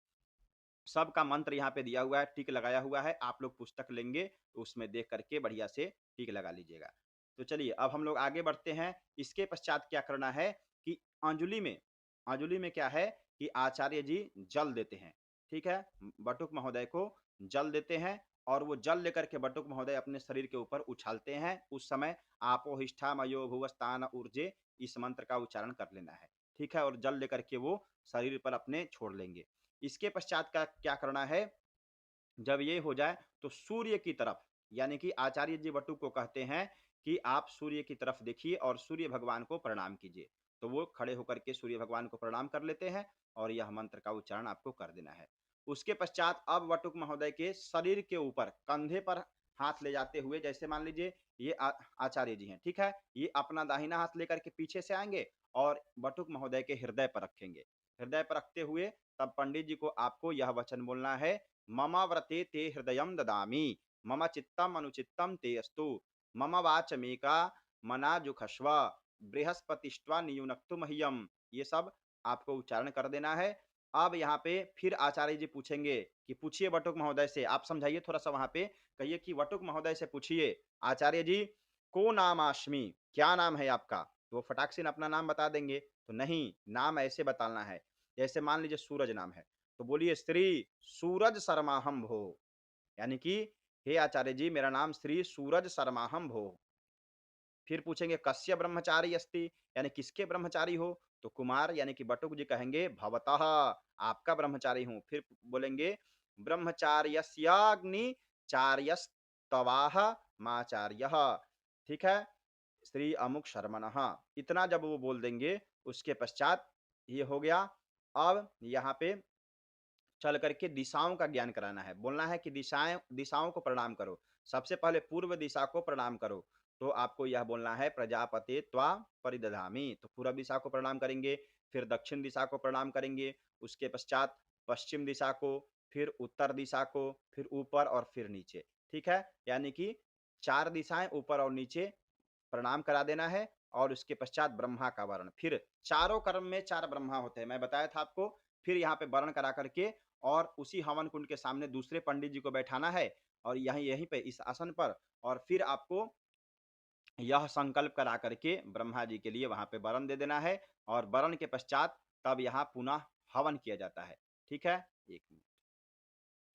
सबका मंत्र यहाँ पे दिया हुआ है, टिक लगाया हुआ है। आप लोग पुस्तक लेंगे तो उसमें देख करके बढ़िया से टिक लगा लीजिएगा। तो चलिए अब हम लोग आगे बढ़ते हैं। इसके पश्चात क्या करना है कि अंजुलि में क्या है कि आचार्य जी जल देते हैं। ठीक है, बटुक महोदय को जल देते हैं और वो जल लेकर के बटुक महोदय अपने शरीर के ऊपर उछालते हैं। उस समय आपो हिष्ठा मयो भुवस्तान ऊर्जे, इस मंत्र का उच्चारण कर लेना है। ठीक है, और जल लेकर के वो शरीर पर अपने छोड़ लेंगे। इसके पश्चात का क्या करना है? जब ये हो जाए तो सूर्य की तरफ, यानी कि आचार्य जी बटुक को कहते हैं कि आप सूर्य की तरफ देखिए और सूर्य भगवान को प्रणाम कीजिए। तो वो खड़े होकर के सूर्य भगवान को प्रणाम कर लेते हैं और यह मंत्र का उच्चारण आपको कर देना है। उसके पश्चात अब बटुक महोदय के शरीर के ऊपर कंधे पर हाथ ले जाते हुए, जैसे मान लीजिए ये आचार्य जी हैं, ठीक है, ये अपना दाहिना हाथ लेकर के पीछे से आएंगे और बटुक महोदय के हृदय पर रखेंगे। हृदय पर रखते हुए तब पंडित जी को आपको यह वचन बोलना है, मम व्रते ते हृदयं ददामि, मम चित्तम अनुचित्तम ते अस्तु, मम वाचमेका मनाजुखस्व, बृहस्पतिष्ट्वा नियुनक्तु मह्यम। ये सब आपको उच्चारण कर देना है। अब यहाँ पे फिर आचार्य जी पूछेंगे कि पूछिए वटुक महोदय से, आप समझाइए थोड़ा सा, वहां पे कहिए कि वटुक महोदय से पूछिए आचार्य जी, को नाम आश्मी, क्या नाम है आपका? तो वो फटाक से अपना नाम बता देंगे। तो नहीं, नाम ऐसे बताना है, जैसे मान लीजिए सूरज नाम है, तो बोलिए श्री सूरज शर्माहम भो, यानी कि हे आचार्य जी मेरा नाम श्री सूरज शर्माहम भो। फिर पूछेंगे कस्य ब्रह्मचारी अस्ति, यानी किसके ब्रह्मचारी हो? तो कुमार यानी कि बटुक जी कहेंगे भवतः, आपका ब्रह्मचारी हूँ। फिर बोलेंगे ब्रह्मचार्यस्याग्नि चार्यस्तवाह माचार्यः, ठीक है, श्री अमुक शर्मणः। इतना जब वो बोल देंगे, उसके पश्चात ये हो गया। अब यहाँ पे चल करके दिशाओं का ज्ञान कराना है, बोलना है कि दिशाएं, दिशाओं को प्रणाम करो। सबसे पहले पूर्व दिशा को प्रणाम करो, तो आपको यह बोलना है प्रजापते त्वा परिदधामि, तो पूर्व दिशा को प्रणाम करेंगे। फिर दक्षिण दिशा को प्रणाम करेंगे, उसके पश्चात पश्चिम दिशा को, फिर उत्तर दिशा को, फिर ऊपर और फिर नीचे, ठीक है। यानी कि 4 दिशाएं ऊपर और नीचे प्रणाम करा देना है। और उसके पश्चात ब्रह्मा का वर्ण, फिर चारों कर्म में 4 ब्रह्मा होते हैं, मैं बताया था आपको। फिर यहाँ पे वर्ण करा करके और उसी हवन कुंड के सामने दूसरे पंडित जी को बैठाना है, और यहीं यहीं पे इस आसन पर, और फिर आपको यह संकल्प करा करके ब्रह्मा जी के लिए वहां पे वरण दे देना है। और वरण के पश्चात तब यहाँ पुनः हवन किया जाता है, ठीक है। एक मिनट,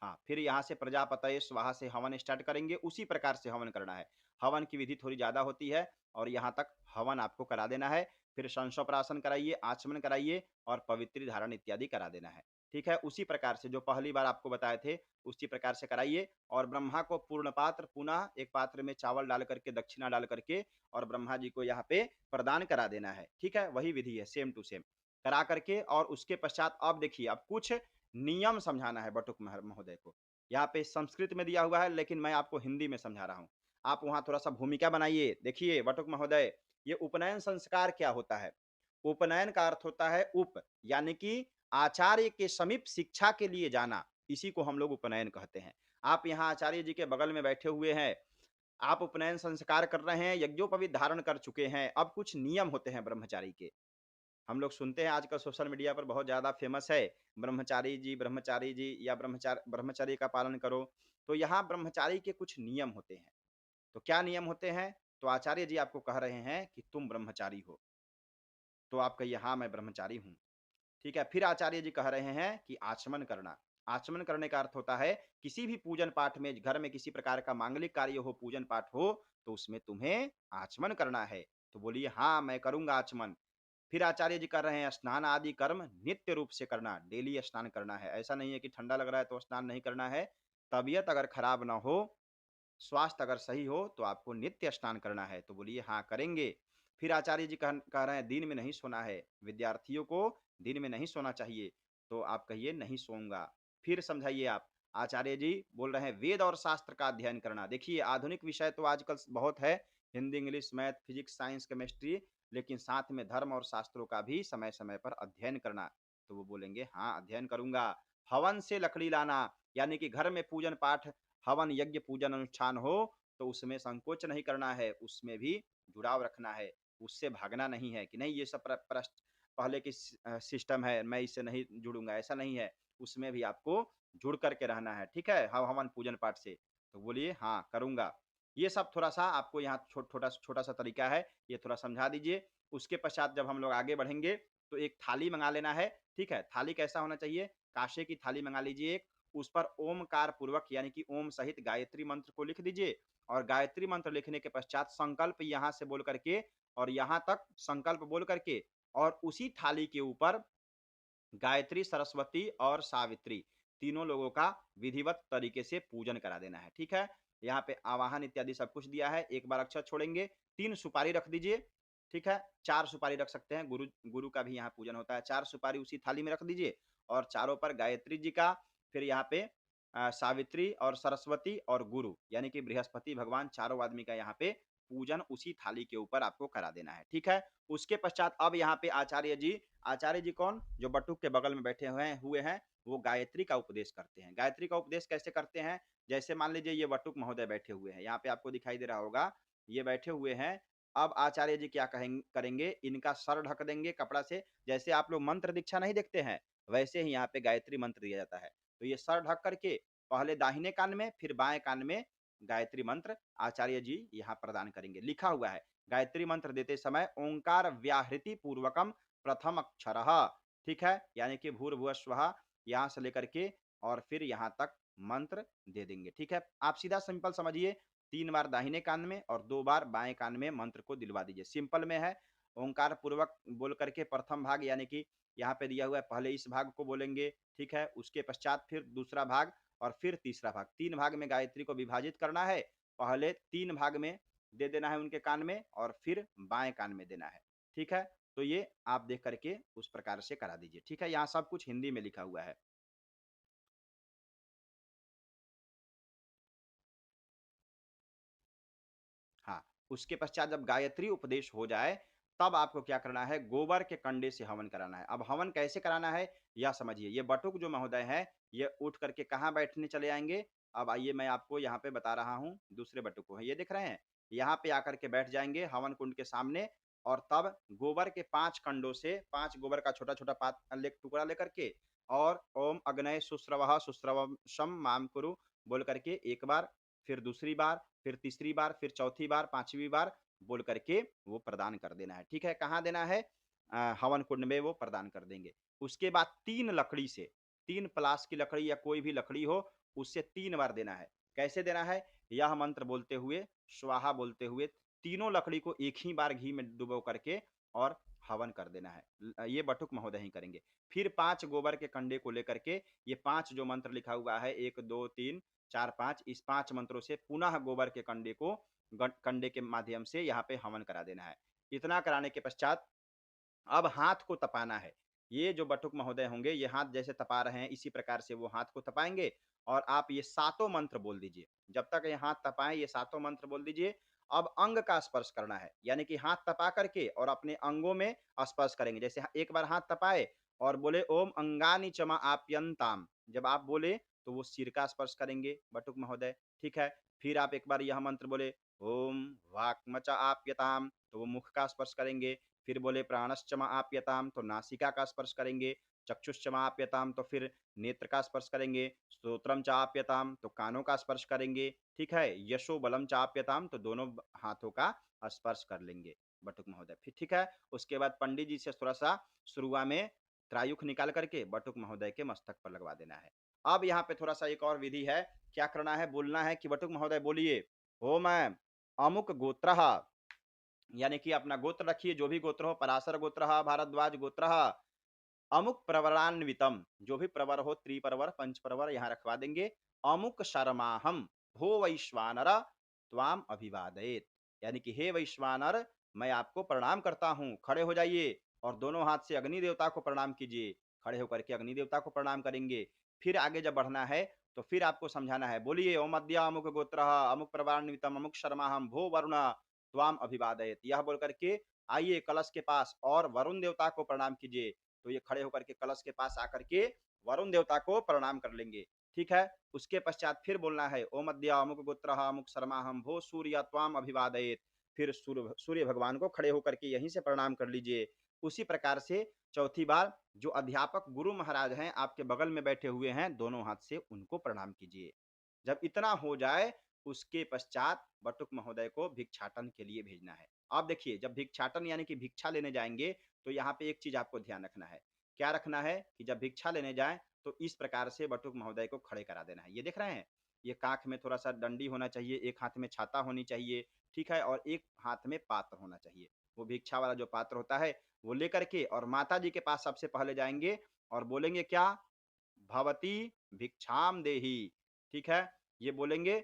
हाँ, फिर यहाँ से प्रजापतये स्वाहा से हवन स्टार्ट करेंगे, उसी प्रकार से हवन करना है। हवन की विधि थोड़ी ज्यादा होती है, और यहाँ तक हवन आपको करा देना है। फिर संस्वप्राशन कराइए, आचमन कराइए, और पवित्री धारण इत्यादि करा देना है, ठीक है। उसी प्रकार से जो पहली बार आपको बताए थे, उसी प्रकार से कराइए। और ब्रह्मा को पूर्ण पात्र, पुनः एक पात्र में चावल डाल करके, दक्षिणा डाल करके, और ब्रह्मा जी को यहाँ पे प्रदान करा देना है, ठीक है। वही विधि है, सेम टू सेम करा करके। और उसके पश्चात अब देखिए, अब कुछ नियम समझाना है बटुक महोदय को। यहाँ पे संस्कृत में दिया हुआ है, लेकिन मैं आपको हिंदी में समझा रहा हूँ। आप वहां थोड़ा सा भूमिका बनाइए। देखिए बटुक महोदय, ये उपनयन संस्कार क्या होता है? उपनयन का अर्थ होता है उप, यानी कि आचार्य के समीप शिक्षा के लिए जाना, इसी को हम लोग उपनयन कहते हैं। आप यहाँ आचार्य जी के बगल में बैठे हुए हैं, आप उपनयन संस्कार कर रहे हैं, यज्ञोपवीत धारण कर चुके हैं। अब कुछ नियम होते हैं ब्रह्मचारी के, हम लोग सुनते हैं आजकल सोशल मीडिया पर बहुत ज्यादा फेमस है, ब्रह्मचारी जी या ब्रह्मचारी का पालन करो। तो यहाँ ब्रह्मचारी के कुछ नियम होते हैं। तो क्या नियम होते हैं? तो आचार्य जी आपको कह रहे हैं कि तुम ब्रह्मचारी हो, तो आप कहिए हाँ मैं ब्रह्मचारी हूँ, ठीक है। फिर आचार्य जी कह रहे हैं कि आचमन करना। आचमन करने का अर्थ होता है किसी भी पूजन पाठ में, घर में किसी प्रकार का मांगलिक कार्य हो, पूजन पाठ हो, तो उसमें तुम्हें आचमन करना है। तो बोलिए हाँ मैं करूंगा आचमन। फिर आचार्य जी कर रहे हैं स्नान आदि कर्म नित्य रूप से करना, डेली स्नान करना है। ऐसा नहीं है कि ठंडा लग रहा है तो स्नान नहीं करना है। तबीयत अगर खराब ना हो, स्वास्थ्य अगर सही हो, तो आपको नित्य स्नान करना है। तो बोलिए हाँ करेंगे। फिर आचार्य जी कह रहे हैं दिन में नहीं सोना है, विद्यार्थियों को दिन में नहीं सोना चाहिए। तो आप कहिए नहीं सोऊंगा। फिर समझाइए आप। आचार्य जी बोल रहे हैं वेद और शास्त्र का अध्ययन करना। देखिए आधुनिक विषय तो आजकल बहुत है, Hindi, English, math, physics, science, chemistry, लेकिन साथ में धर्म और शास्त्रों का भी समय समय पर अध्ययन करना। तो वो बोलेंगे हाँ अध्ययन करूंगा। हवन से लकड़ी लाना, यानी कि घर में पूजन पाठ, हवन यज्ञ पूजन अनुष्ठान हो, तो उसमें संकोच नहीं करना है, उसमें भी जुड़ाव रखना है, उससे भागना नहीं है कि नहीं ये सब पहले की सिस्टम है, मैं इससे नहीं जुड़ूंगा, ऐसा नहीं है। उसमें भी आपको जुड़ करके रहना है, ठीक है, हवन पूजन पाठ से। तो बोलिए हाँ करूंगा। ये सब थोड़ा सा आपको यहाँ छोटा सा तरीका है, ये थोड़ा समझा दीजिए। उसके पश्चात जब हम लोग आगे बढ़ेंगे, तो एक थाली मंगा लेना है, ठीक है। थाली कैसा होना चाहिए? कांसे की थाली मंगा लीजिए एक, उस पर ओमकार पूर्वक, यानी कि ओम सहित गायत्री मंत्र को लिख दीजिए। और गायत्री मंत्र लिखने के पश्चात संकल्प यहाँ से बोल करके, और यहाँ तक संकल्प बोल करके, और उसी थाली के ऊपर गायत्री, सरस्वती और सावित्री, तीनों लोगों का विधिवत तरीके से पूजन करा देना है, ठीक है। यहाँ पे आवाहन इत्यादि सब कुछ दिया है। एक बार अक्षर छोड़ेंगे, 3 सुपारी रख दीजिए, ठीक है। 4 सुपारी रख सकते हैं, गुरु गुरु का भी यहाँ पूजन होता है। 4 सुपारी उसी थाली में रख दीजिए, और चारों पर गायत्री जी का, फिर यहाँ पे सावित्री और सरस्वती और गुरु यानी कि बृहस्पति भगवान, चारों आदमी का यहाँ पे पूजन उसी थाली के ऊपर आपको करा देना है, ठीक है। उसके पश्चात अब यहाँ पे आचार्य जी कौन? जो बटुक के बगल में बैठे हुए हैं, वो गायत्री का उपदेश करते हैं। गायत्री का उपदेश कैसे करते हैं? जैसे मान लीजिए ये बटुक महोदय बैठे हुए हैं, यहाँ पे आपको दिखाई दे रहा होगा, ये बैठे हुए हैं, अब आचार्य जी क्या करेंगे, इनका सर ढक देंगे कपड़ा से। जैसे आप लोग मंत्र दीक्षा नहीं देखते हैं, वैसे ही यहाँ पे गायत्री मंत्र दिया जाता है। तो ये सर ढक करके पहले दाहिने कान में, फिर बाएं कान में गायत्री मंत्र आचार्य जी यहाँ प्रदान करेंगे। लिखा हुआ है गायत्री मंत्र देते समय ओंकार व्याहृति पूर्वकम प्रथम अक्षर, ठीक है, यानी कि भूर्भुवः स्वः यहाँ से लेकर के और फिर यहाँ तक मंत्र दे देंगे। ठीक है, आप सीधा सिंपल समझिए, 3 बार दाहिने कान में और 2 बार बाएं कान में मंत्र को दिलवा दीजिए। सिंपल में है, ओंकार पूर्वक बोल करके प्रथम भाग यानी कि यहाँ पे दिया हुआ है, पहले इस भाग को बोलेंगे, ठीक है, उसके पश्चात फिर दूसरा भाग और फिर तीसरा भाग। 3 भाग में गायत्री को विभाजित करना है। पहले 3 भाग में दे देना है उनके कान में और फिर बाएं कान में देना है। ठीक है, तो ये आप देख करके उस प्रकार से करा दीजिए। ठीक है, यहाँ सब कुछ हिंदी में लिखा हुआ है। हाँ, उसके पश्चात जब गायत्री उपदेश हो जाए, तब आपको क्या करना है, गोबर के कंडे से हवन कराना है। अब हवन कैसे कराना है, यह समझिए। ये बटुक जो महोदय हैं, ये उठ करके कहाँ बैठने चले आएंगे। अब आइए मैं आपको यहाँ पे बता रहा हूँ, दूसरे बटुक को है, ये देख रहे हैं, यहाँ पे आकर के बैठ जाएंगे हवन कुंड के सामने। और तब गोबर के 5 कंडों से 5 गोबर का छोटा छोटा पात टुकड़ा लेकर के और ओम अग्नय सुस्रवः सुस्रवशम माम कुरु बोल करके एक बार, फिर दूसरी बार, फिर तीसरी बार, फिर चौथी बार, 5वीं बार बोल करके वो प्रदान कर देना है। ठीक है, कहाँ देना है, हवन कुंड में वो प्रदान कर देंगे। उसके बाद 3 लकड़ी से, 3 पलाश की लकड़ी या कोई भी लकड़ी हो, उससे 3 बार देना है। कैसे देना है, यह मंत्र बोलते हुए, स्वाहा बोलते हुए, तीनों लकड़ी को एक ही बार घी में डुबो करके और हवन कर देना है। ये बटुक महोदय ही करेंगे। फिर 5 गोबर के कंडे को लेकर के, ये 5 जो मंत्र लिखा हुआ है, 1 2 3 4 5, इस 5 मंत्रों से पुनः गोबर के कंडे को कंडे के माध्यम से यहाँ पे हवन करा देना है। इतना कराने के पश्चात अब हाथ को तपाना है। ये जो बटुक महोदय होंगे, ये हाथ जैसे तपा रहे हैं, इसी प्रकार से वो हाथ को तपाएंगे और आप ये सातों मंत्र बोल दीजिए। जब तक ये हाथ तपाएं, ये सातों मंत्र बोल दीजिए। अब अंग का स्पर्श करना है, यानी कि हाथ तपा करके और अपने अंगों में स्पर्श करेंगे। जैसे एक बार हाथ तपाए और बोले ओम अंगानि चमा आप्यंताम, जब आप बोले तो वो सिर का स्पर्श करेंगे बटुक महोदय। ठीक है, फिर आप एक बार यह मंत्र बोले ओम वाक्मचा आप्यताम, तो वो मुख का स्पर्श करेंगे। फिर बोले प्राणश्चमा आप्यताम, तो नासिका का स्पर्श करेंगे। चक्षुश्चमा आप्यताम, तो फिर नेत्र का स्पर्श करेंगे। श्रोत्रम चाप्यताम, तो कानों का स्पर्श करेंगे। ठीक है, यशो बलम चाप्यताम, तो दोनों हाथों का स्पर्श कर लेंगे बटुक महोदय। फिर ठीक है, उसके बाद पंडित जी से थोड़ा सा शुरुआत में त्रायुख निकाल करके बटुक महोदय के मस्तक पर लगवा देना है। अब यहाँ पे थोड़ा सा एक और विधि है, क्या करना है, बोलना है कि बटुक महोदय बोलिए हो मैं अमुक गोत्र, यानी कि अपना गोत्र रखिए, जो भी गोत्र हो, पराशर गोत्र, भारद्वाज गोत्र, अमुक प्रवरान्वितम, जो भी प्रवर हो, त्रिप्रवर पंचप्रवर यहाँ रखवा देंगे। अमुक शर्माहम भो वैश्वानर त्वाम अभिवादयेत, यानी कि हे वैश्वानर, मैं आपको प्रणाम करता हूँ। खड़े हो जाइए और दोनों हाथ से अग्नि देवता को प्रणाम कीजिए। खड़े होकर के अग्नि देवता को प्रणाम करेंगे। फिर आगे जब बढ़ना है तो फिर आपको समझाना है, बोलिए ओम अद्य अमुक गोत्र अमुक प्रवरान्वितम अमुक शर्माहम भो वरुण त्वाम अभिवादयेत, यह बोल करके आइए कलश के पास और वरुण देवता को प्रणाम कीजिए। तो ये खड़े होकर के कलश के पास आकर के वरुण देवता को प्रणाम कर लेंगे। ठीक है, उसके पश्चात फिर बोलना है ओम अद्य अमुक गोत्र अमुक शर्मा हम भो सूर्य त्वाम अभिवादयेत, फिर सूर्य भगवान को खड़े होकर के यहीं से प्रणाम कर लीजिए। उसी प्रकार से चौथी बार जो अध्यापक गुरु महाराज हैं आपके बगल में बैठे हुए हैं, दोनों हाथ से उनको प्रणाम कीजिए। जब इतना हो जाए, उसके पश्चात बटुक महोदय को भिक्षाटन के लिए भेजना है। अब देखिए, जब भिक्षाटन यानी कि भिक्षा लेने जाएंगे, तो यहाँ पे एक चीज आपको ध्यान रखना है। क्या रखना है कि जब भिक्षा लेने जाए तो इस प्रकार से बटुक महोदय को खड़े करा देना है। ये देख रहे हैं, ये काख में थोड़ा सा डंडी होना चाहिए, एक हाथ में छाता होनी चाहिए। ठीक है, और एक हाथ में पात्र होना चाहिए। वो भिक्षा वाला जो पात्र होता है वो लेकर के और माता जी के पास सबसे पहले जाएंगे और बोलेंगे क्या, भवती भिक्षाम देही। ठीक है, ये बोलेंगे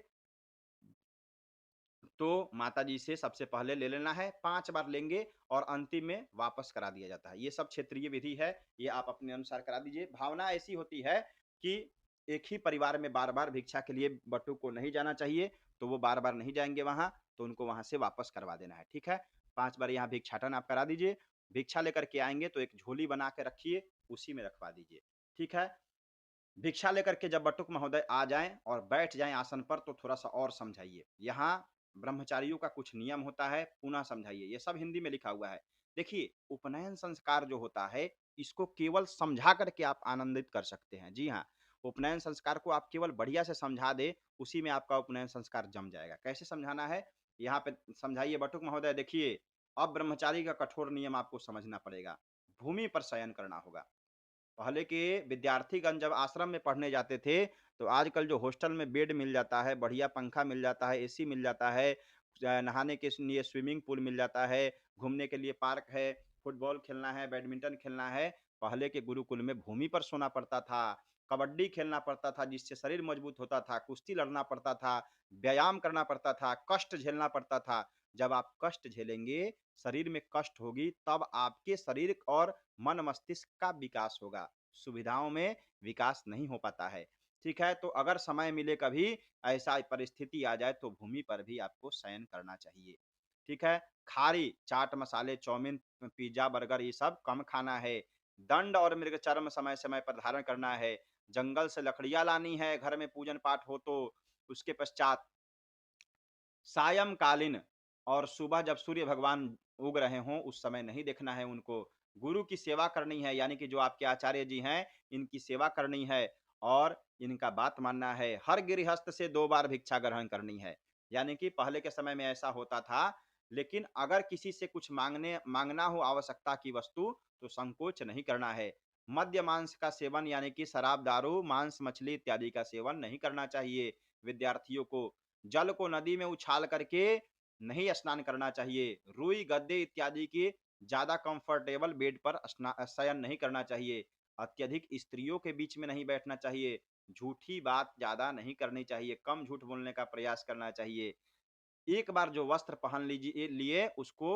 तो माताजी से सबसे पहले ले लेना है, 5 बार लेंगे और अंतिम में वापस करा दिया जाता है। ये सब क्षेत्रीय विधि है, ये आप अपने अनुसार करा दीजिए। भावना ऐसी होती है कि एक ही परिवार में बार-बार भिक्षा के लिए बटुक को नहीं जाना चाहिए, तो वो बार-बार नहीं जाएँगे वहाँ, तो उनको वहाँ से वापस करवा देना है। ठीक है? 5 बार यहाँ भिक्षाटन आप करा दीजिए। भिक्षा लेकर के आएँगे तो एक झोली बना के रखिए, उसी में रखवा दीजिए। ठीक है? भिक्षा लेकर के जब बटुक महोदय आ जाएँ और बैठ जाएँ आसन पर, तो थोड़ा-सा और समझाइए। यहाँ ब्रह्मचारियों का कुछ नियम होता है, पुनः समझाइए, ये सब हिंदी में लिखा हुआ है। देखिए, उपनयन संस्कार जो होता है, इसको केवल समझा करके आप आनंदित कर सकते हैं। जी हाँ, उपनयन संस्कार को आप केवल बढ़िया से समझा दें, उसी में आपका उपनयन संस्कार जम जाएगा। कैसे समझाना है? यहाँ पे समझाइए बटुक महोदय। देखिए, अब ब्रह्मचारी का कठोर नियम आपको समझना पड़ेगा। भूमि पर शयन करना होगा। पहले के विद्यार्थीगण जब आश्रम में पढ़ने जाते थे, तो आजकल जो हॉस्टल में बेड मिल जाता है, बढ़िया पंखा मिल जाता है, एसी मिल जाता है, नहाने के लिए स्विमिंग पूल मिल जाता है, घूमने के लिए पार्क है, फुटबॉल खेलना है, बैडमिंटन खेलना है। पहले के गुरुकुल में भूमि पर सोना पड़ता था, कबड्डी खेलना पड़ता था जिससे शरीर मजबूत होता था, कुश्ती लड़ना पड़ता था, व्यायाम करना पड़ता था, कष्ट झेलना पड़ता था। जब आप कष्ट झेलेंगे, शरीर में कष्ट होगी, तब आपके शरीर और मन मस्तिष्क का विकास होगा। सुविधाओं में विकास नहीं हो पाता है। ठीक है, तो अगर समय मिले कभी ऐसा परिस्थिति आ जाए, तो भूमि पर भी आपको शयन करना चाहिए। ठीक है, खारी चाट मसाले चाउमीन पिज्जा बर्गर ये सब कम खाना है। दंड और मृग चर्म समय समय पर धारण करना है। जंगल से लकड़ियां लानी है, घर में पूजन पाठ हो तो। उसके पश्चात सायंकालीन और सुबह जब सूर्य भगवान उग रहे हों, उस समय नहीं देखना है उनको। गुरु की सेवा करनी है, यानी कि जो आपके आचार्य जी हैं, इनकी सेवा करनी है और इनका बात मानना है। हर गृहस्थ से 2 बार भिक्षा ग्रहण करनी है। यानी कि पहले के समय में ऐसा होता था, लेकिन अगर किसी से कुछ मांगना हो आवश्यकता की वस्तु, तो संकोच नहीं करना है। मद्य मांस का सेवन यानी कि शराब, दारू, मांस, मछली इत्यादि का सेवन नहीं करना चाहिए विद्यार्थियों को। जल को नदी में उछाल करके नहीं स्नान करना चाहिए। रुई, गद्दे इत्यादि की ज्यादा कंफर्टेबल बेड पर शयन नहीं करना चाहिए। अत्यधिक स्त्रियों के बीच में नहीं बैठना चाहिए। झूठी बात ज्यादा नहीं करनी चाहिए। कम झूठ बोलने का प्रयास करना चाहिए। एक बार जो वस्त्र पहन लीजिए लिए उसको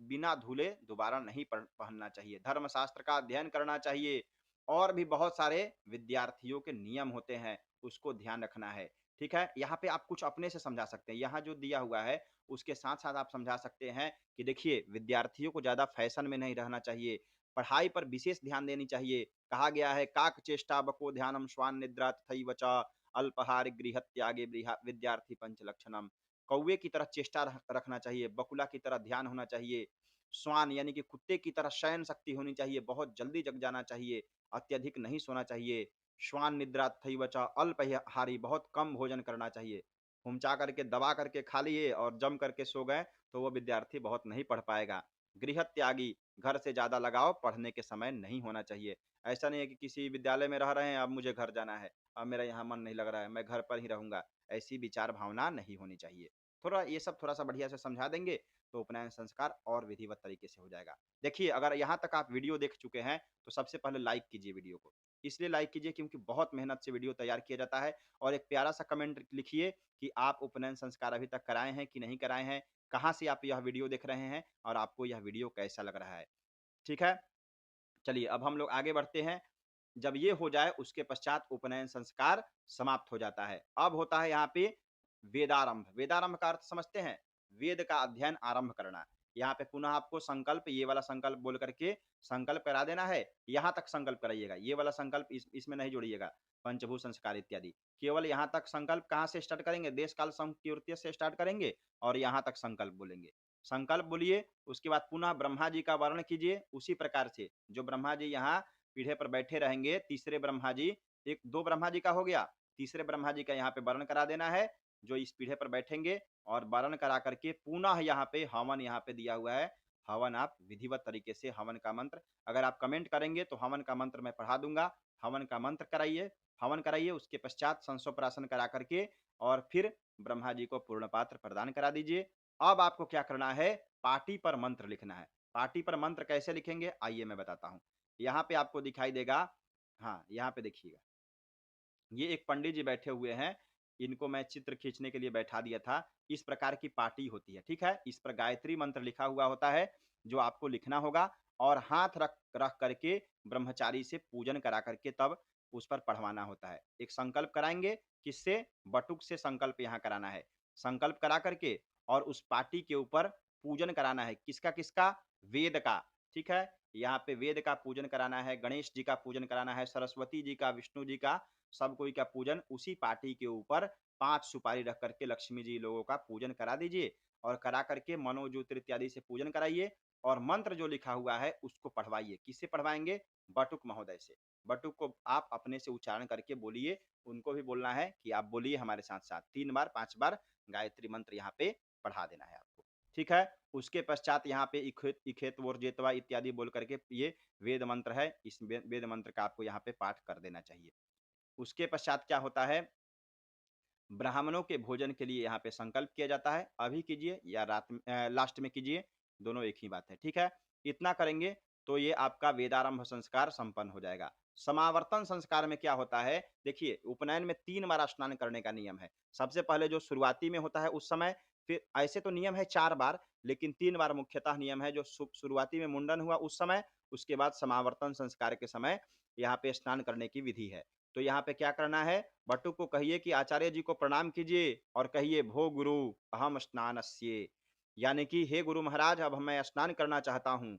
बिना धुले दोबारा नहीं पहनना चाहिए। धर्मशास्त्र का अध्ययन करना चाहिए। और भी बहुत सारे विद्यार्थियों के नियम होते हैं, उसको ध्यान रखना है। ठीक है, यहाँ पे आप कुछ अपने से समझा सकते हैं। यहाँ जो दिया हुआ है उसके साथ साथ आप समझा सकते हैं कि देखिए, विद्यार्थियों को ज्यादा फैशन में नहीं रहना चाहिए। पढ़ाई पर विशेष ध्यान देनी चाहिए। कहा गया है, काक चेष्टा बको ध्यानम श्वान निद्रा तथैव च अल्पहार गृह त्यागे विद्यार्थी पंच लक्षणम। कौवे की तरह चेष्टा रखना चाहिए, बकुला की तरह ध्यान होना चाहिए, श्वान यानी कि कुत्ते की तरह शयन शक्ति होनी चाहिए, बहुत जल्दी जग जाना चाहिए, अत्यधिक नहीं सोना चाहिए। श्वान निद्रा थैवच अल्पहारी, बहुत कम भोजन करना चाहिए। हुमचा करके दबा करके खा लिए और जम करके सो गए तो वो विद्यार्थी बहुत नहीं पढ़ पाएगा। गृह त्यागी, घर से ज्यादा लगाव पढ़ने के समय नहीं होना चाहिए। ऐसा नहीं है कि किसी विद्यालय में रह रहे हैं, अब मुझे घर जाना है, अब मेरा यहाँ मन नहीं लग रहा है, मैं घर पर ही रहूंगा। ऐसी विचार भावना नहीं होनी चाहिए। थोड़ा ये सब थोड़ा सा बढ़िया से समझा देंगे, तो उपनयन संस्कार और विधिवत तरीके से हो जाएगा। देखिए, अगर यहाँ तक आप वीडियो देख चुके हैं, तो सबसे पहले लाइक कीजिए वीडियो को। इसलिए लाइक कीजिए क्योंकि बहुत मेहनत से वीडियो तैयार किया जाता है। और एक प्यारा सा कमेंट लिखिए कि आप उपनयन संस्कार अभी तक कराए हैं कि नहीं कराए हैं, कहाँ से आप यह वीडियो देख रहे हैं और आपको यह वीडियो कैसा लग रहा है। ठीक है, चलिए अब हम लोग आगे बढ़ते हैं। जब ये हो जाए उसके पश्चात उपनयन संस्कार समाप्त हो जाता है। अब होता है यहाँ पे वेदारंभ। वेदारंभ का अर्थ समझते हैं? वेद का अध्ययन आरंभ करना। यहाँ पे पुनः आपको संकल्प, ये वाला संकल्प बोल करके संकल्प करा देना है। यहाँ तक संकल्प कराइएगा, ये वाला संकल्प इसमें नहीं जोड़िएगा। पंचभूत संस्कार इत्यादि केवल यहाँ तक संकल्प कहाँ से स्टार्ट करेंगे? देश काल संकीर्त्य से स्टार्ट करेंगे और यहाँ तक संकल्प बोलेंगे। संकल्प बोलिए, उसके बाद पुनः ब्रह्मा जी का वर्ण कीजिए उसी प्रकार से जो ब्रह्मा जी यहाँ पीढ़े पर बैठे रहेंगे। तीसरे ब्रह्मा जी, एक दो ब्रह्मा जी का हो गया, तीसरे ब्रह्मा जी का यहाँ पे वर्ण करा देना है जो इस पीढ़े पर बैठेंगे। और वर्ण करा करके पुनः यहाँ पे हवन यहाँ पे दिया हुआ है। हवन आप विधिवत तरीके से हवन का मंत्र, अगर आप कमेंट करेंगे तो हवन का मंत्र मैं पढ़ा दूंगा। हवन का मंत्र कराइए, हवन कराइए, उसके पश्चात संसोपराशन करा करके और फिर ब्रह्मा जी को पूर्ण पात्र प्रदान करा दीजिए। अब आपको क्या करना है? पार्टी पर मंत्र लिखना है। पार्टी पर मंत्र कैसे लिखेंगे आइए मैं बताता हूँ। यहाँ पे आपको दिखाई देगा, हाँ यहाँ पे देखिएगा, ये एक पंडित जी बैठे हुए हैं। इनको मैं चित्र खींचने के लिए बैठा दिया था। इस प्रकार की पार्टी होती है। ठीक है, इस पर गायत्री मंत्र लिखा हुआ होता है जो आपको लिखना होगा और हाथ रख रख करके ब्रह्मचारी से पूजन करा करके तब उस पर पढ़वाना होता है। एक संकल्प कराएंगे, किससे? बटुक से संकल्प यहाँ कराना है। संकल्प करा करके और उस पार्टी के ऊपर पूजन कराना है। किसका किसका? वेद का। ठीक है, यहाँ पे वेद का पूजन कराना है, गणेश जी का पूजन कराना है, सरस्वती जी का, विष्णु जी का, सब कोई का पूजन उसी पार्टी के ऊपर 5 सुपारी रख करके लक्ष्मी जी लोगों का पूजन करा दीजिए और करा करके मनोज्योति इत्यादि से पूजन कराइए और मंत्र जो लिखा हुआ है उसको पढ़वाइए। किससे पढ़वाएंगे? बटुक महोदय से। बटुक को आप अपने से उच्चारण करके बोलिए, उनको भी बोलना है कि आप बोलिए हमारे साथ साथ 3 बार 5 बार गायत्री मंत्र यहाँ पे पढ़ा देना है आपको। ठीक है। उसके पश्चात यहाँ पे इखेत इखेत वोर जेतवा इत्यादि बोल करके ये वेद मंत्र है, इस वेद मंत्र का आपको यहाँ पे पाठ कर देना चाहिए। उसके पश्चात क्या होता है, ब्राह्मणों के भोजन के लिए यहाँ पे संकल्प किया जाता है। अभी कीजिए या लास्ट में कीजिए, दोनों एक ही बात है। ठीक है। इतना करेंगे तो ये आपका वेदारंभ संस्कार संपन्न हो जाएगा। समावर्तन संस्कार में क्या होता है, देखिए उपनयन में 3 बार स्नान करने का नियम है। सबसे पहले जो शुरुआती में होता है उस समय, फिर ऐसे तो नियम है 4 बार, लेकिन 3 बार मुख्यतः नियम है। जो शुरुआती में मुंडन हुआ उस समय, उसके बाद समावर्तन संस्कार के समय यहाँ पे स्नान करने की विधि है। तो यहाँ पे क्या करना है, बटुक को कहिए कि आचार्य जी को प्रणाम कीजिए और कहिए भो गुरु अहम स्नानस्ये, यानी कि हे गुरु महाराज अब मैं स्नान करना चाहता हूँ।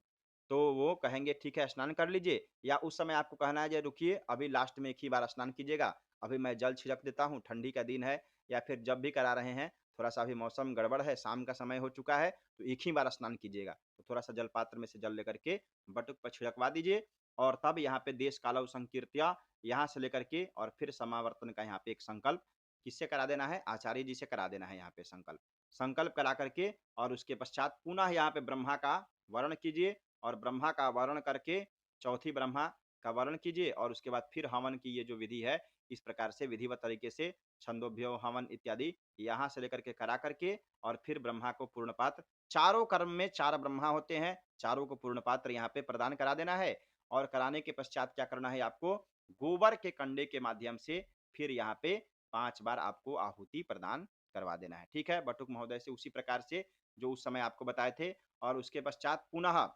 तो वो कहेंगे ठीक है स्नान कर लीजिए, या उस समय आपको कहना है रुकिए अभी लास्ट में एक ही बार स्नान कीजिएगा, अभी मैं जल छिड़क देता हूँ, ठंडी का दिन है, या फिर जब भी करा रहे हैं थोड़ा सा अभी मौसम गड़बड़ है, शाम का समय हो चुका है, तो एक ही बार स्नान कीजिएगा। तो थोड़ा सा जल पात्र में से जल लेकर के बटुक पर छिड़कवा दीजिए और तब यहाँ पे देश कालव संकीर्त्या यहाँ से लेकर के और फिर समावर्तन का यहाँ पे एक संकल्प किससे करा देना है, आचार्य जी से करा देना है। यहाँ पे संकल्प संकल्प करा करके और उसके पश्चात पुनः यहाँ पे ब्रह्मा का वर्ण कीजिए और ब्रह्मा का वर्ण करके चौथी ब्रह्मा का वर्ण कीजिए और उसके बाद फिर हवन की ये जो विधि है इस प्रकार से विधिवत तरीके से छंदोभ्यो हवन इत्यादि यहाँ से लेकर के करा करके और फिर ब्रह्मा को पूर्ण पात्र, चारों कर्म में 4 ब्रह्मा होते हैं, चारों को पूर्ण पात्र यहाँ पे प्रदान करा देना है। और कराने के पश्चात क्या करना है आपको, गोबर के कंडे के माध्यम से फिर यहाँ पे 5 बार आपको आहुति प्रदान करवा देना है। ठीक है। बटुक महोदय से उसी प्रकार से जो उस समय आपको बताए थे। और उसके पश्चात पुनः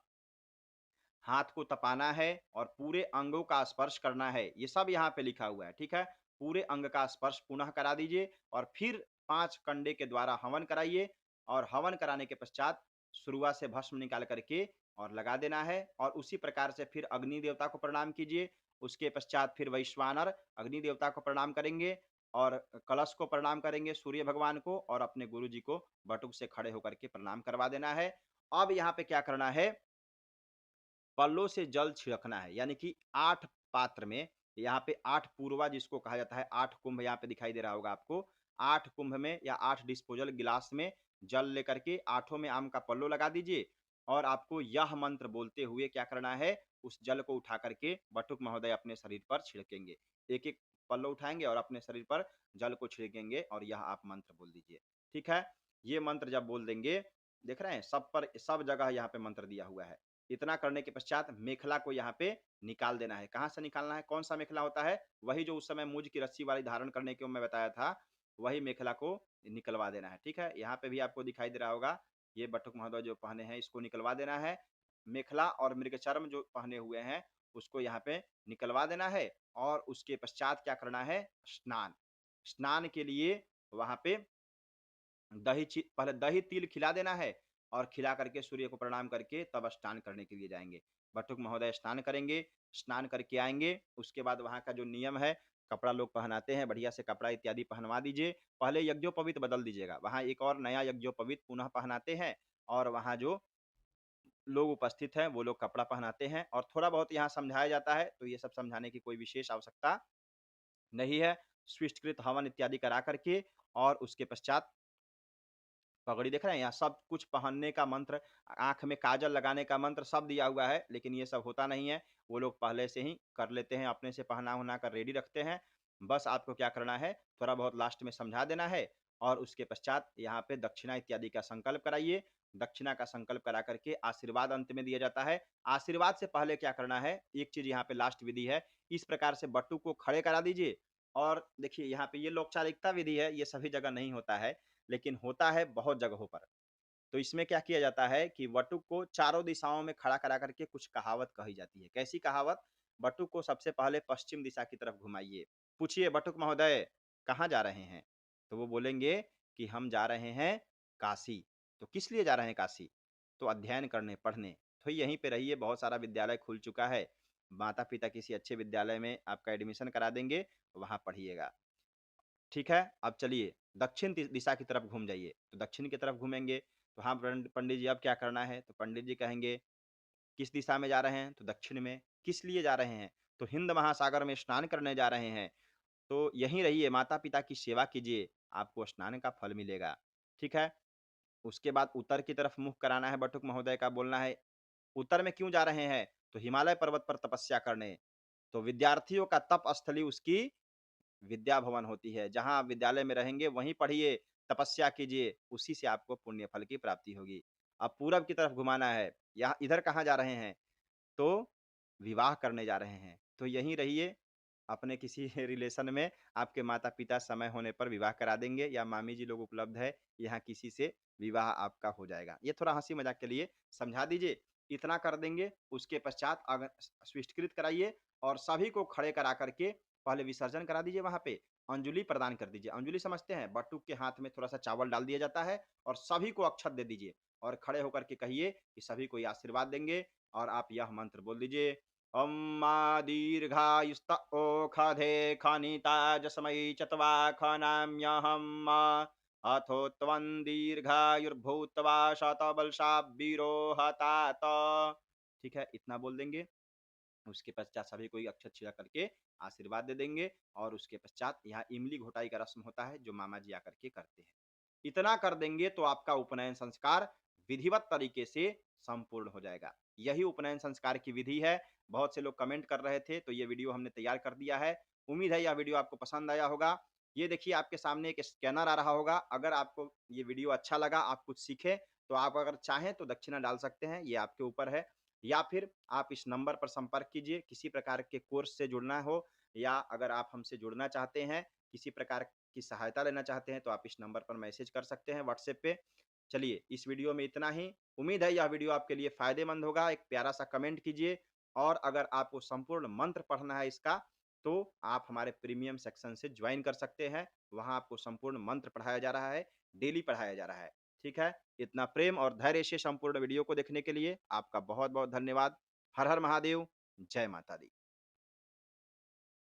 हाथ को तपाना है और पूरे अंगों का स्पर्श करना है, ये सब यहाँ पे लिखा हुआ है। ठीक है। पूरे अंग का स्पर्श पुनः करा दीजिए और फिर 5 कंडे के द्वारा हवन कराइए और हवन कराने के पश्चात शुरुआत से भस्म निकाल करके और लगा देना है और उसी प्रकार से फिर अग्नि देवता को प्रणाम कीजिए। उसके पश्चात फिर वैश्वानर अग्नि देवता को प्रणाम करेंगे और कलश को प्रणाम करेंगे, सूर्य भगवान को, और अपने गुरु जी को बटुक से खड़े होकर के प्रणाम करवा देना है। अब यहाँ पे क्या करना है, पल्लों से जल छिड़कना है, यानी कि 8 पात्र में यहाँ पे 8 पूर्वा जिसको कहा जाता है, 8 कुंभ यहाँ पे दिखाई दे रहा होगा आपको। 8 कुंभ में या 8 डिस्पोजल गिलास में जल लेकर के आठों में आम का पल्लो लगा दीजिए और आपको यह मंत्र बोलते हुए क्या करना है, उस जल को उठा करके बटुक महोदय अपने शरीर पर छिड़केंगे। एक एक पल्लो उठाएंगे और अपने शरीर पर जल को छिड़केंगे और यह आप मंत्र बोल दीजिए। ठीक है। ये मंत्र जब बोल देंगे, देख रहे हैं सब पर सब जगह यहाँ पे मंत्र दिया हुआ है। इतना करने के पश्चात मेखला को यहाँ पे निकाल देना है। कहाँ से निकालना है, कौन सा मेखला होता है, वही जो उस समय मूज की रस्सी वाली धारण करने को मैं बताया था, वही मेखला को निकलवा देना है। ठीक है। यहाँ पे भी आपको दिखाई दे रहा होगा, ये बटुक महोदय जो पहने हैं इसको निकलवा देना है। मेखला और मृगचर्म जो पहने हुए हैं उसको यहाँ पे निकलवा देना है और उसके पश्चात क्या करना है, स्नान। स्नान के लिए वहां पे पहले दही तिल खिला देना है और खिला करके सूर्य को प्रणाम करके तब स्नान करने के लिए जाएंगे। बटुक महोदय स्नान करेंगे, स्नान करके आएंगे। उसके बाद वहाँ का जो नियम है, कपड़ा लोग पहनाते हैं, बढ़िया से कपड़ा इत्यादि पहनवा दीजिए। पहले यज्ञोपवीत बदल दीजिएगा, वहाँ एक और नया यज्ञोपवीत पुनः पहनाते हैं और वहाँ जो लोग उपस्थित हैं वो लोग कपड़ा पहनाते हैं और थोड़ा बहुत यहाँ समझाया जाता है, तो ये सब समझाने की कोई विशेष आवश्यकता नहीं है। स्विष्टकृत हवन इत्यादि करा करके और उसके पश्चात पगड़ी देख रहे हैं, यहाँ सब कुछ पहनने का मंत्र, आंख में काजल लगाने का मंत्र सब दिया हुआ है, लेकिन ये सब होता नहीं है। वो लोग पहले से ही कर लेते हैं, अपने से पहना उहना कर रेडी रखते हैं। बस आपको क्या करना है, थोड़ा बहुत लास्ट में समझा देना है और उसके पश्चात यहाँ पे दक्षिणा इत्यादि का संकल्प कराइए। दक्षिणा का संकल्प करा करके आशीर्वाद अंत में दिया जाता है। आशीर्वाद से पहले क्या करना है, एक चीज यहाँ पे लास्ट विधि है, इस प्रकार से बट्टू को खड़े करा दीजिए। और देखिए यहाँ पे ये लोकचारिकता विधि है, ये सभी जगह नहीं होता है लेकिन होता है बहुत जगहों पर। तो इसमें क्या किया जाता है कि बटुक को चारों दिशाओं में खड़ा करा करके कुछ कहावत कही जाती है। कैसी कहावत, बटुक को सबसे पहले पश्चिम दिशा की तरफ घुमाइए, पूछिए बटुक महोदय कहाँ जा रहे हैं, तो वो बोलेंगे कि हम जा रहे हैं काशी। तो किस लिए जा रहे हैं काशी, तो अध्ययन करने, पढ़ने। तो यहीं पे रहिए, बहुत सारा विद्यालय खुल चुका है, माता पिता किसी अच्छे विद्यालय में आपका एडमिशन करा देंगे, वहाँ पढ़िएगा। ठीक है, अब चलिए दक्षिण दिशा की तरफ घूम जाइए। तो दक्षिण की तरफ घूमेंगे तो हाँ पंडित जी अब क्या करना है? तो पंडित जी कहेंगे किस दिशा में जा रहे हैं? तो दक्षिण में। किस लिए जा रहे हैं? तो हिंद महासागर में स्नान करने जा रहे हैं। तो यहीं रहिए, माता-पिता की सेवा कीजिए, आपको स्नान का फल मिलेगा। ठीक है? उसके बाद उत्तर की तरफ मुख कराना है बटुक महोदय का, बोलना है उत्तर में क्यों जा रहे हैं? तो हिमालय पर्वत पर तपस्या करने। तो विद्यार्थियों का तप स्थली उसकी विद्या भवन होती है। जहाँ आप विद्यालय में रहेंगे वहीं पढ़िए, तपस्या कीजिए, उसी से आपको पुण्य फल की प्राप्ति होगी। अब पूरब की तरफ घुमाना है, यहाँ इधर कहाँ जा रहे हैं? तो विवाह करने जा रहे हैं। तो यहीं रहिए, अपने किसी रिलेशन में आपके माता-पिता समय होने पर विवाह करा देंगे या मामी जी लोग उपलब्ध है, यहाँ किसी से विवाह आपका हो जाएगा। ये थोड़ा हँसी-मज़ाक के लिए समझा दीजिए, इतना कर देंगे, उसके पश्चात अगर स्वीकृत कराइए और सभी को खड़े करा कर के पहले विसर्जन करा दीजिए वहाँ पे, अंजुलि प्रदान कर दीजिए। अंजुलि समझते हैं? बटुक के हाथ में थोड़ा-सा चावल डाल दिया जाता है और सभी को अक्षत दे दीजिए और खड़े होकर के कहिए कि सभी को ये आशीर्वाद देंगे और आप यह मंत्र बोल दीजिए, ओम मा दीर्घायुस्त ओखधे खनिता जसमयी चतवा खनाम्यहम अथो त्वं दीर्घायुर्भूत्वा शतबलशाब्बीरो हतात। ठीक है, इतना बोल देंगे। उसके पश्चात सभी को अक्षत छिड़ा करके आशीर्वाद दे देंगे और उसके पश्चात यहाँ इमली घोटाई का रस्म होता है जो मामा जी आकर के करते हैं। इतना कर देंगे तो आपका उपनयन संस्कार विधिवत तरीके से संपूर्ण हो जाएगा। यही उपनयन संस्कार की विधि है। बहुत से लोग कमेंट कर रहे थे तो ये वीडियो हमने तैयार कर दिया है। उम्मीद है यह वीडियो आपको पसंद आया होगा। ये देखिए आपके सामने एक स्कैनर आ रहा होगा। अगर आपको ये वीडियो अच्छा लगा, आप कुछ सीखे, तो आप अगर चाहें तो दक्षिणा डाल सकते हैं, ये आपके ऊपर है। या फिर आप इस नंबर पर संपर्क कीजिए, किसी प्रकार के कोर्स से जुड़ना हो या अगर आप हमसे जुड़ना चाहते हैं, किसी प्रकार की सहायता लेना चाहते हैं तो आप इस नंबर पर मैसेज कर सकते हैं व्हाट्सएप पे। चलिए इस वीडियो में इतना ही। उम्मीद है यह वीडियो आपके लिए फ़ायदेमंद होगा। एक प्यारा सा कमेंट कीजिए और अगर आपको संपूर्ण मंत्र पढ़ना है इसका, तो आप हमारे प्रीमियम सेक्शन से ज्वाइन कर सकते हैं। वहाँ आपको संपूर्ण मंत्र पढ़ाया जा रहा है, डेली पढ़ाया जा रहा है। ठीक है? इतना प्रेम और धैर्य से संपूर्ण वीडियो को देखने के लिए आपका बहुत-बहुत धन्यवाद। हर हर महादेव, जय माता दी।